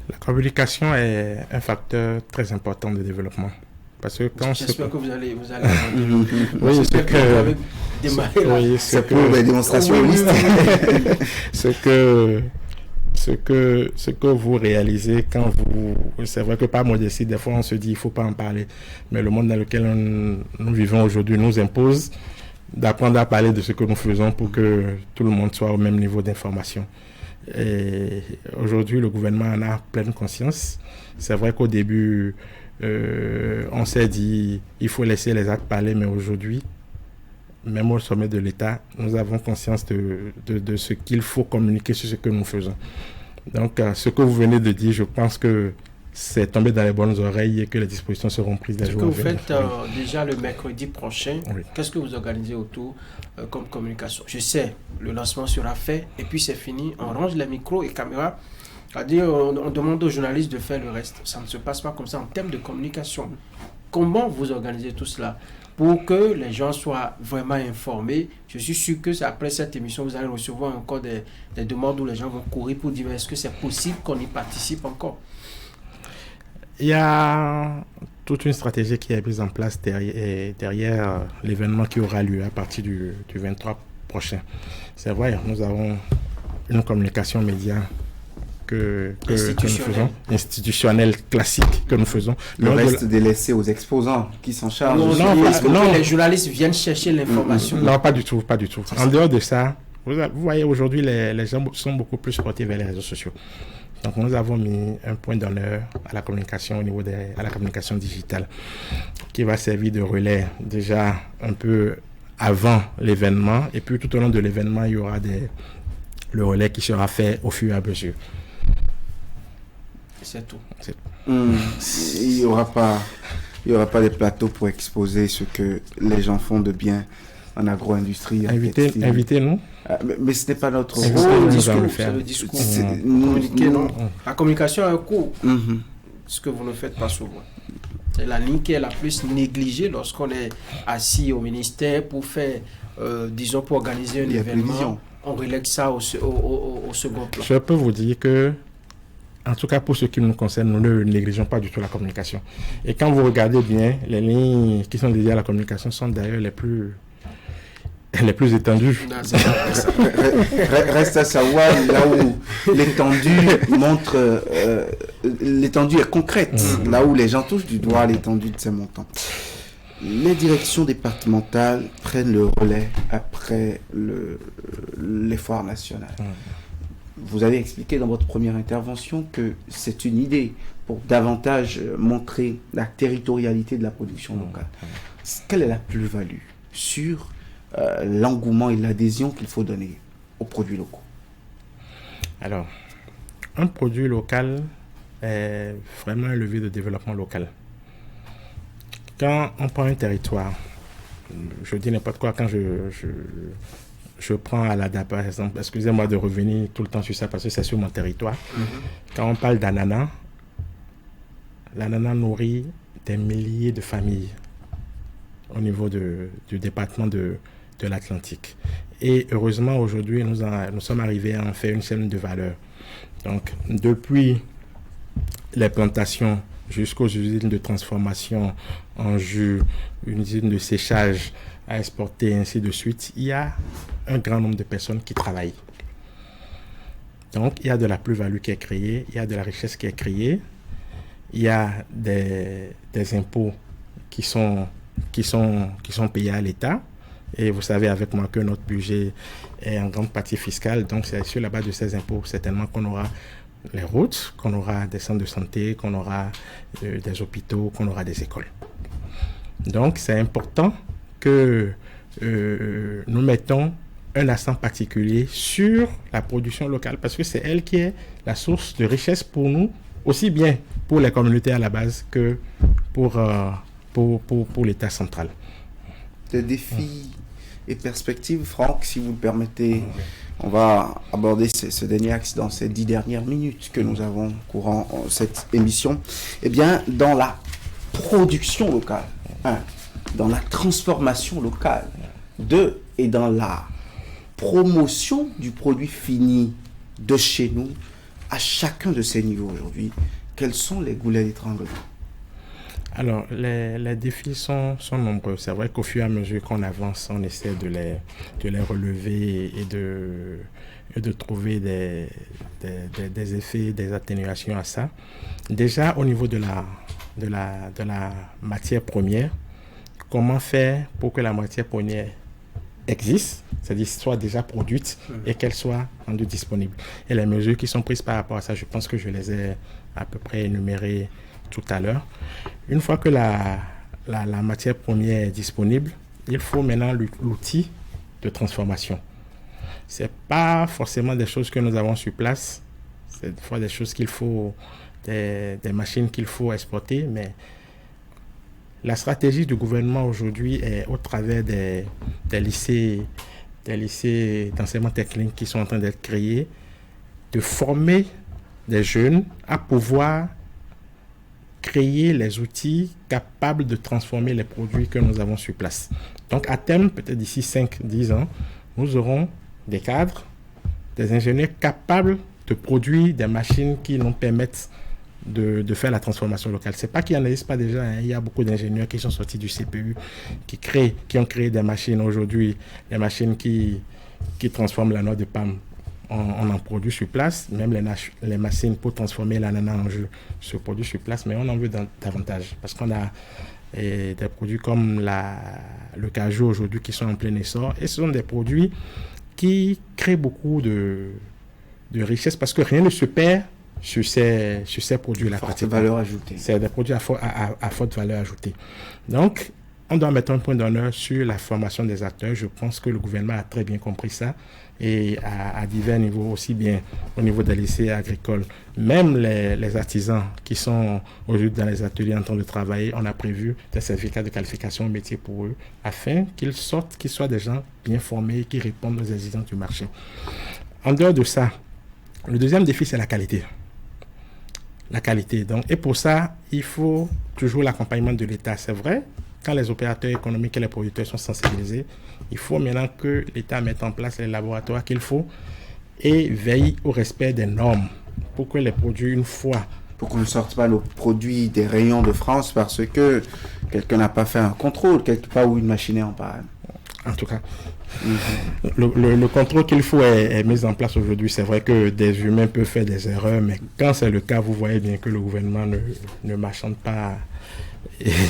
La communication est un facteur très important de développement. Parce que quand j'espère que vous allez oui, c'est que c'est pour les démonstrations ce que vous réalisez quand c'est vrai que par modestie des fois on se dit il faut pas en parler, mais le monde dans lequel nous vivons aujourd'hui nous impose d'apprendre à parler de ce que nous faisons pour que tout le monde soit au même niveau d'information. Et aujourd'hui le gouvernement en a pleine conscience. C'est vrai qu'au début on s'est dit il faut laisser les actes parler, mais aujourd'hui, même au sommet de l'État, nous avons conscience de ce qu'il faut communiquer sur ce que nous faisons. Donc, ce que vous venez de dire, je pense que c'est tombé dans les bonnes oreilles et que les dispositions seront prises les jours à venir. Ce que vous faites déjà le mercredi prochain, oui. Qu'est-ce que vous organisez autour comme communication? Je sais, le lancement sera fait et puis c'est fini, on range les micros et caméras. C'est-à-dire, on demande aux journalistes de faire le reste. Ça ne se passe pas comme ça en termes de communication. Comment vous organisez tout cela pour que les gens soient vraiment informés? Je suis sûr que après cette émission, vous allez recevoir encore des demandes où les gens vont courir pour dire est-ce que c'est possible qu'on y participe encore? Il y a toute une stratégie qui est mise en place derrière l'événement qui aura lieu à partir du 23 prochain. C'est vrai, nous avons une communication média que nous faisons, institutionnel classique que nous faisons. Le reste délaissé aux exposants qui s'en chargent. Non, les journalistes viennent chercher l'information. Non, pas du tout. En dehors de ça, vous voyez aujourd'hui les gens sont beaucoup plus portés vers les réseaux sociaux. Donc nous avons mis un point d'honneur à la communication au niveau à la communication digitale qui va servir de relais déjà un peu avant l'événement, et puis tout au long de l'événement il y aura le relais qui sera fait au fur et à mesure. C'est tout. Il n'y aura pas des plateaux pour exposer ce que les gens font de bien en agro-industrie. Invitez-nous. Mais ce n'est pas notre rôle. C'est le discours. La communication a un coût. Ce que vous ne faites pas souvent. C'est la ligne qui est la plus négligée lorsqu'on est assis au ministère pour faire, pour organiser un événement. On relègue ça au second plan. Je peux vous dire que en tout cas, pour ce qui nous concerne, nous ne négligeons pas du tout la communication. Et quand vous regardez bien, les lignes qui sont dédiées à la communication sont d'ailleurs les plus Elle est plus étendue. Reste à savoir là où l'étendue est concrète, là où les gens touchent du doigt l'étendue de ces montants. Les directions départementales prennent le relais après les foires nationales. Vous avez expliqué dans votre première intervention que c'est une idée pour davantage montrer la territorialité de la production locale. Quelle est la plus-value sur l'engouement et l'adhésion qu'il faut donner aux produits locaux? Alors, un produit local est vraiment un levier de développement local. Quand on prend un territoire, je dis n'importe quoi, quand je prends à l'ADA par exemple, excusez-moi de revenir tout le temps sur ça parce que c'est sur mon territoire. Quand on parle d'ananas, l'ananas nourrit des milliers de familles au niveau du département de l'Atlantique. Et heureusement, aujourd'hui, nous sommes arrivés à en faire une chaîne de valeur. Donc, depuis les plantations jusqu'aux usines de transformation en jus, une usine de séchage à exporter, ainsi de suite, il y a un grand nombre de personnes qui travaillent. Donc, il y a de la plus-value qui est créée, il y a de la richesse qui est créée, il y a des impôts qui sont payés à l'État. Et vous savez avec moi que notre budget est en grande partie fiscal. Donc, c'est sur la base de ces impôts, certainement, qu'on aura les routes, qu'on aura des centres de santé, qu'on aura des hôpitaux, qu'on aura des écoles. Donc, c'est important que nous mettons un accent particulier sur la production locale parce que c'est elle qui est la source de richesse pour nous, aussi bien pour les communautés à la base que pour l'État central. Des défis et perspectives, Franck, si vous le permettez, on va aborder ce dernier axe dans ces 10 dernières minutes que nous avons courant cette émission. Eh bien, dans la production locale, dans la transformation locale, et dans la promotion du produit fini de chez nous, à chacun de ces niveaux aujourd'hui, quels sont les goulets d'étranglement? Alors, les défis sont nombreux. C'est vrai qu'au fur et à mesure qu'on avance, on essaie de les relever et de trouver des effets, des atténuations à ça. Déjà, au niveau de la matière première, comment faire pour que la matière première existe, c'est-à-dire soit déjà produite et qu'elle soit rendue disponible. Et les mesures qui sont prises par rapport à ça, je pense que je les ai à peu près énumérées tout à l'heure. Une fois que la matière première est disponible, il faut maintenant l'outil de transformation. Ce n'est pas forcément des choses que nous avons sur place, c'est des fois des choses qu'il faut, des machines qu'il faut exporter, mais la stratégie du gouvernement aujourd'hui est au travers des lycées d'enseignement technique qui sont en train d'être créés, de former des jeunes à pouvoir créer les outils capables de transformer les produits que nous avons sur place. Donc à terme, peut-être d'ici 5-10 ans, nous aurons des cadres, des ingénieurs capables de produire des machines qui nous permettent de faire la transformation locale. C'est pas qu'il n'y en existe pas déjà, il y a beaucoup d'ingénieurs qui sont sortis du CPU, qui ont créé des machines aujourd'hui, des machines qui transforment la noix de palme. On en produit sur place, même les machines pour transformer l'ananas en jus se produisent sur place, mais on en veut davantage parce qu'on a des produits comme le cajou aujourd'hui qui sont en plein essor et ce sont des produits qui créent beaucoup de richesse parce que rien ne se perd sur ces produits-là. Forte valeur ajoutée. C'est des produits à forte valeur ajoutée. Donc, on doit mettre un point d'honneur sur la formation des acteurs. Je pense que le gouvernement a très bien compris ça et à divers niveaux, aussi bien au niveau des lycées agricoles, même les artisans qui sont aujourd'hui dans les ateliers en train de travailler, on a prévu des certificats de qualification au métier pour eux afin qu'ils soient des gens bien formés qui répondent aux exigences du marché. En dehors de ça, le deuxième défi, c'est la qualité. La qualité. Donc, et pour ça, il faut toujours l'accompagnement de l'État. C'est vrai, quand les opérateurs économiques et les producteurs sont sensibilisés, il faut maintenant que l'État mette en place les laboratoires qu'il faut et veille au respect des normes pour que les produits, une fois... Pour qu'on ne sorte pas nos produits des rayons de France parce que quelqu'un n'a pas fait un contrôle quelque part où une machine est en panne. En tout cas, le contrôle qu'il faut est mis en place aujourd'hui. C'est vrai que des humains peuvent faire des erreurs, mais quand c'est le cas, vous voyez bien que le gouvernement ne marchande pas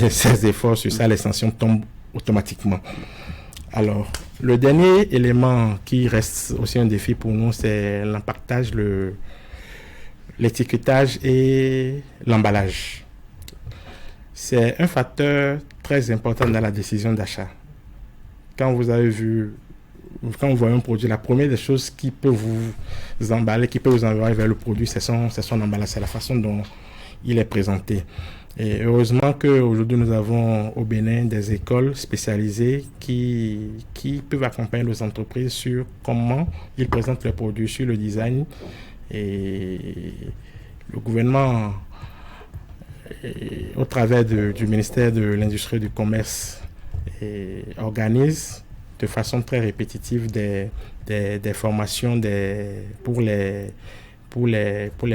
ses efforts sur ça, les sanctions tombent automatiquement. Alors, le dernier élément qui reste aussi un défi pour nous, c'est l'empaquetage, l'étiquetage et l'emballage. C'est un facteur très important dans la décision d'achat. Quand vous voyez un produit, la première des choses qui peut vous emballer, qui peut vous envoyer vers le produit, c'est son emballage, c'est la façon dont il est présenté. Et heureusement qu'aujourd'hui, nous avons au Bénin des écoles spécialisées qui peuvent accompagner nos entreprises sur comment ils présentent leurs produits, sur le design. Et le gouvernement, au travers du ministère de l'Industrie et du Commerce, organise de façon très répétitive des formations pour les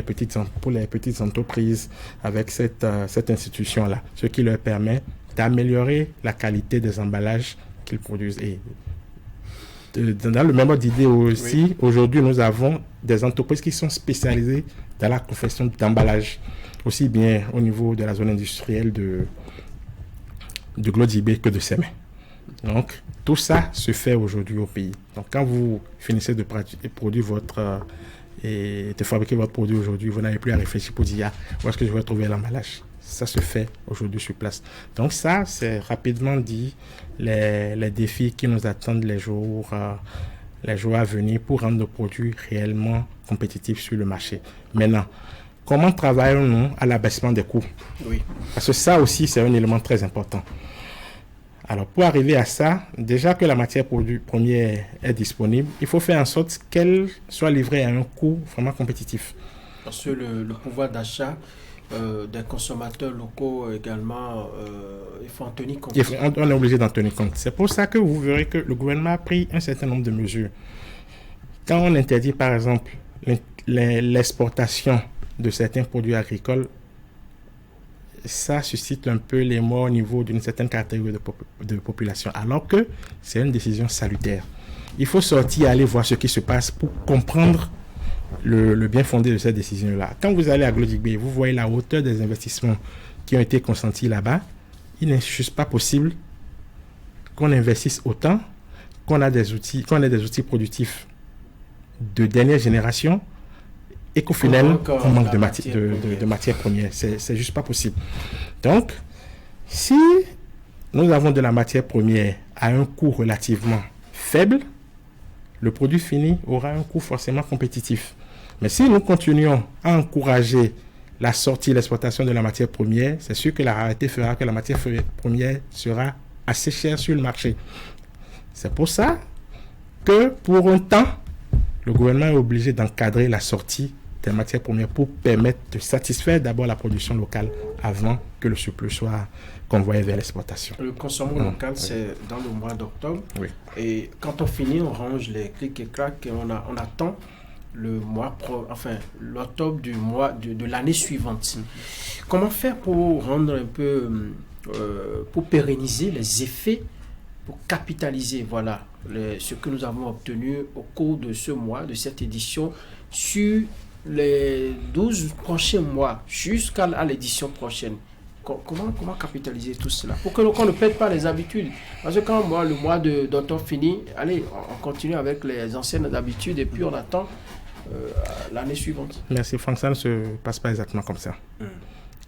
petites entreprises avec cette institution-là, ce qui leur permet d'améliorer la qualité des emballages qu'ils produisent. Et dans le même ordre d'idée aussi, aujourd'hui, nous avons des entreprises qui sont spécialisées dans la confection d'emballage, aussi bien au niveau de la zone industrielle de Glodibé que de Sémé. Donc, tout ça se fait aujourd'hui au pays. Donc, quand vous finissez de fabriquer votre produit aujourd'hui, vous n'avez plus à réfléchir pour dire où est-ce que je vais trouver l'emballage. Ça se fait aujourd'hui sur place. Donc, ça, c'est rapidement dit les défis qui nous attendent les jours à venir pour rendre nos produits réellement compétitifs sur le marché. Maintenant, comment travaillons-nous à l'abaissement des coûts? Oui. Parce que ça aussi, c'est un élément très important. Alors, pour arriver à ça, déjà que la matière première est disponible, il faut faire en sorte qu'elle soit livrée à un coût vraiment compétitif. Parce que le pouvoir d'achat des consommateurs locaux également, il faut en tenir compte. On est obligé d'en tenir compte. C'est pour ça que vous verrez que le gouvernement a pris un certain nombre de mesures. Quand on interdit, par exemple, l'exportation de certains produits agricoles, ça suscite un peu l'émoi au niveau d'une certaine catégorie de population, alors que c'est une décision salutaire. Il faut sortir, aller voir ce qui se passe pour comprendre le bien fondé de cette décision-là. Quand vous allez à Glodibé, vous voyez la hauteur des investissements qui ont été consentis là-bas. Il n'est juste pas possible qu'on investisse autant, qu'on ait des outils productifs de dernière génération, et qu'au final, on manque de matière première. C'est juste pas possible. Donc, si nous avons de la matière première à un coût relativement faible, le produit fini aura un coût forcément compétitif. Mais si nous continuons à encourager la sortie, l'exploitation de la matière première, c'est sûr que la rareté fera que la matière première sera assez chère sur le marché. C'est pour ça que, pour un temps, le gouvernement est obligé d'encadrer la sortie des matières premières pour permettre de satisfaire d'abord la production locale avant que le surplus soit convoyé vers l'exportation. Le consommation local, c'est dans le mois d'octobre. Oui. Et quand on finit, on range les clics et clacs et on attend l'octobre du mois de l'année suivante. Comment faire pour rendre un peu, pour pérenniser les effets, pour capitaliser, ce que nous avons obtenu au cours de ce mois, de cette édition, sur les 12 prochains mois, jusqu'à l'édition prochaine. Comment capitaliser tout cela pour qu'on ne perde pas les habitudes? Parce que quand le mois d'octobre finit, allez, on continue avec les anciennes habitudes et puis on attend l'année suivante. Merci Franck, ça ne se passe pas exactement comme ça.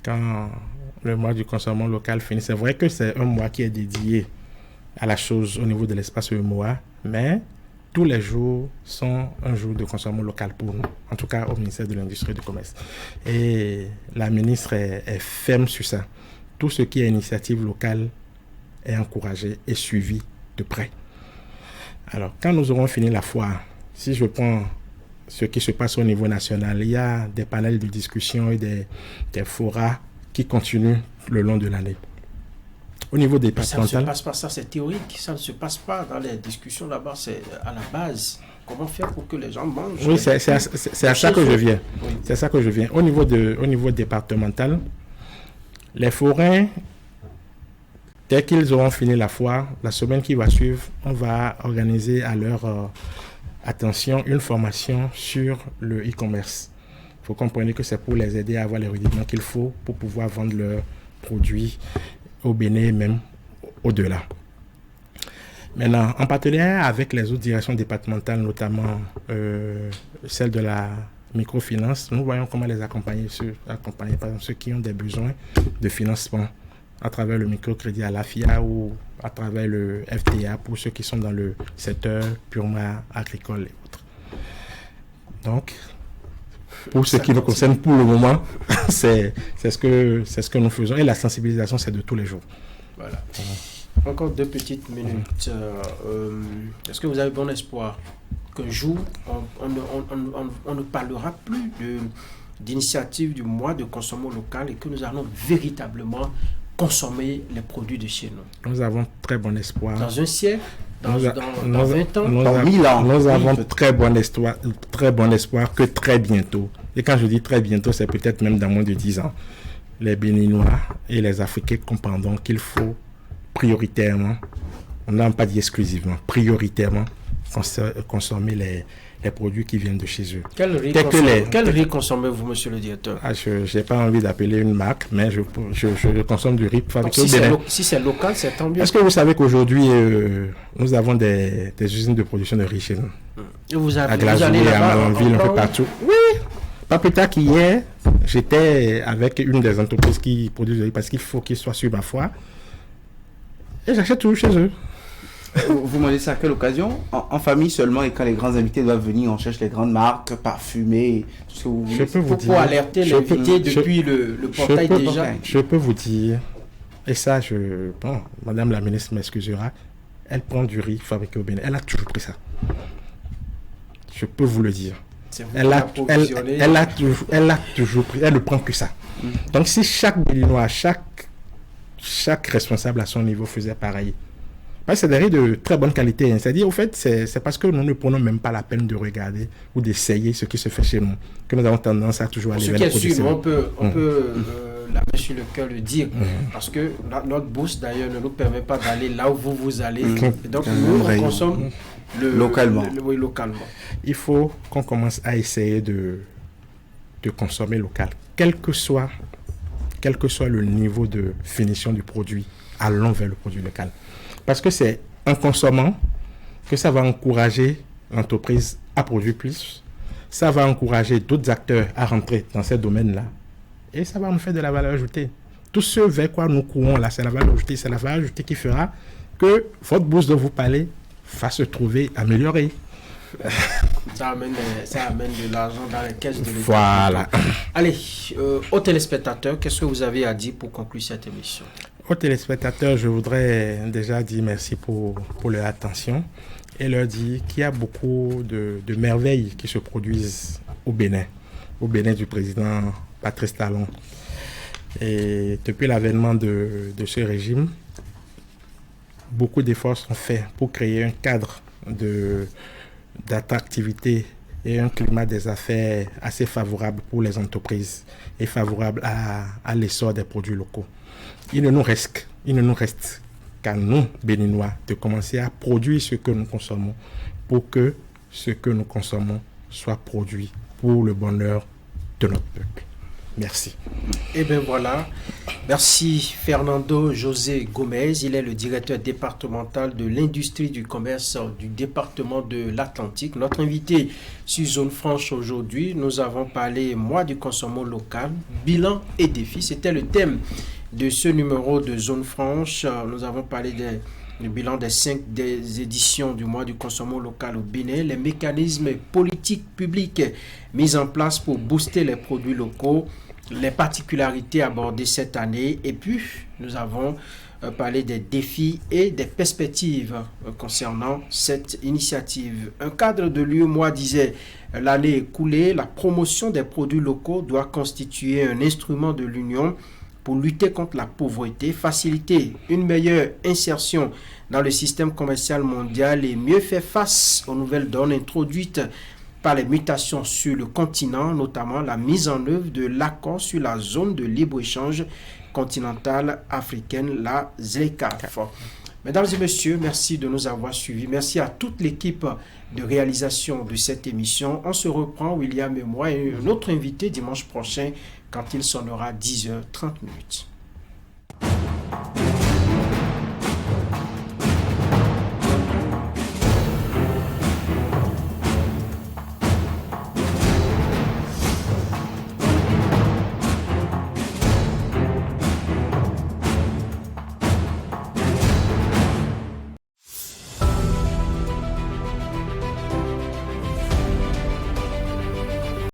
Quand le mois du consommation local finit, c'est vrai que c'est un mois qui est dédié à la chose au niveau de l'espace mois, mais tous les jours sont un jour de consommation local pour nous, en tout cas au ministère de l'Industrie et du Commerce. Et la ministre est ferme sur ça. Tout ce qui est initiative locale est encouragé et suivi de près. Alors, quand nous aurons fini la foire, si je prends ce qui se passe au niveau national, il y a des panels de discussion et des forats qui continuent le long de l'année. Au niveau départemental, ça ne se passe pas, ça c'est théorique, ça ne se passe pas dans les discussions là-bas, c'est à la base. Comment faire pour que les gens mangent? Oui, c'est à ça que je viens. Oui. C'est à ça que je viens. Au niveau départemental, les forains Dès qu'ils auront fini la foire, la semaine qui va suivre, on va organiser à leur attention une formation sur le e-commerce. Il faut comprendre que c'est pour les aider à avoir les rudiments qu'il faut pour pouvoir vendre leurs produits au Bénin, même au-delà. Maintenant, en partenariat avec les autres directions départementales, notamment celle de la microfinance, nous voyons comment les accompagner par exemple ceux qui ont des besoins de financement à travers le microcrédit à l'AFIA ou à travers le FTA pour ceux qui sont dans le secteur purement agricole et autres. Donc, pour ce qui nous concerne pour le moment, c'est ce que nous faisons. Et la sensibilisation, c'est de tous les jours. Voilà. Encore 2 petites minutes. Est-ce que vous avez bon espoir qu'un jour, on ne parlera plus d'initiative du mois de consommation local et que nous allons véritablement consommer les produits de chez nous? Nous avons très bon espoir. Dans un siècle, dans 20 ans, dans 1000 ans, nous avons très bon espoir que très bientôt, et quand je dis très bientôt, c'est peut-être même dans moins de 10 ans, les Béninois et les Africains comprendront qu'il faut prioritairement, on n'a pas dit exclusivement, prioritairement consommer les produits qui viennent de chez eux. Quel riz consommez-vous, monsieur le directeur? Je n'ai pas envie d'appeler une marque, mais je consomme du riz fabriqué au Bénin. Si c'est local, c'est tant mieux. Est-ce que vous savez qu'aujourd'hui, nous avons des usines de production de riz chez nous? À Glazoué, à Malanville, un peu partout. Oui, pas plus tard qu'hier, j'étais avec une des entreprises qui produisent du riz parce qu'il faut qu'il soit sur ma foire. Et j'achète tout chez eux. Vous mangez ça à quelle occasion? En famille seulement, et quand les grands invités doivent venir, on cherche les grandes marques parfumées, tout ce que vous voulez. Pour alerter l'invité depuis le portail déjà. Je peux vous dire, et ça, Madame la ministre m'excusera, elle prend du riz fabriqué au Bénin. Elle a toujours pris ça. Je peux vous le dire. Elle a toujours pris, elle ne prend que ça. Donc si chaque Béninois, chaque responsable à son niveau faisait pareil, c'est des riz de très bonne qualité. C'est-à-dire, au fait, c'est parce que nous ne prenons même pas la peine de regarder ou d'essayer ce qui se fait chez nous que nous avons tendance à toujours aller vers la production. On peut la main sur le cœur le dire, parce que notre bourse d'ailleurs ne nous permet pas d'aller là où vous allez. Et donc nous, on consomme localement. Il faut qu'on commence à essayer de consommer local. Quel que soit le niveau de finition du produit, allons vers le produit local. Parce que c'est en consommant que ça va encourager l'entreprise à produire plus, ça va encourager d'autres acteurs à rentrer dans ces domaines-là, et ça va nous faire de la valeur ajoutée. Tout ce vers quoi nous courons là, c'est la valeur ajoutée. C'est la valeur ajoutée qui fera que votre bourse dont vous parlez va se trouver améliorée. Ça amène de l'argent dans les caisses de l'État. Voilà. Allez, aux téléspectateurs, qu'est-ce que vous avez à dire pour conclure cette émission? Aux téléspectateurs, je voudrais déjà dire merci pour leur attention et leur dire qu'il y a beaucoup de merveilles qui se produisent au Bénin du président Patrice Talon. Et depuis l'avènement de ce régime, beaucoup d'efforts sont faits pour créer un cadre d'attractivité et un climat des affaires assez favorable pour les entreprises et favorable à l'essor des produits locaux. Il ne nous reste qu'à nous, Béninois, de commencer à produire ce que nous consommons pour que ce que nous consommons soit produit pour le bonheur de notre peuple. Merci. Et bien voilà. Merci Fernando José Gomez. Il est le directeur départemental de l'industrie du commerce du département de l'Atlantique. Notre invité sur Zone Franche aujourd'hui, nous avons parlé mois du consommation local, bilan et défis. C'était le thème de ce numéro de Zone Franche. Nous avons parlé du bilan des éditions du mois du consommation local au Bénin, les mécanismes politiques publics mis en place pour booster les produits locaux, les particularités abordées cette année, et puis nous avons parlé des défis et des perspectives concernant cette initiative. Un cadre de l'UEMOA disait l'année écoulée, la promotion des produits locaux doit constituer un instrument de l'Union pour lutter contre la pauvreté, faciliter une meilleure insertion dans le système commercial mondial et mieux faire face aux nouvelles donnes introduites par les mutations sur le continent, notamment la mise en œuvre de l'accord sur la zone de libre-échange continentale africaine, la ZLECAf. Mesdames et messieurs, merci de nous avoir suivis. Merci à toute l'équipe de réalisation de cette émission. On se reprend, William et moi, et un autre invité dimanche prochain quand il sonnera 10h30.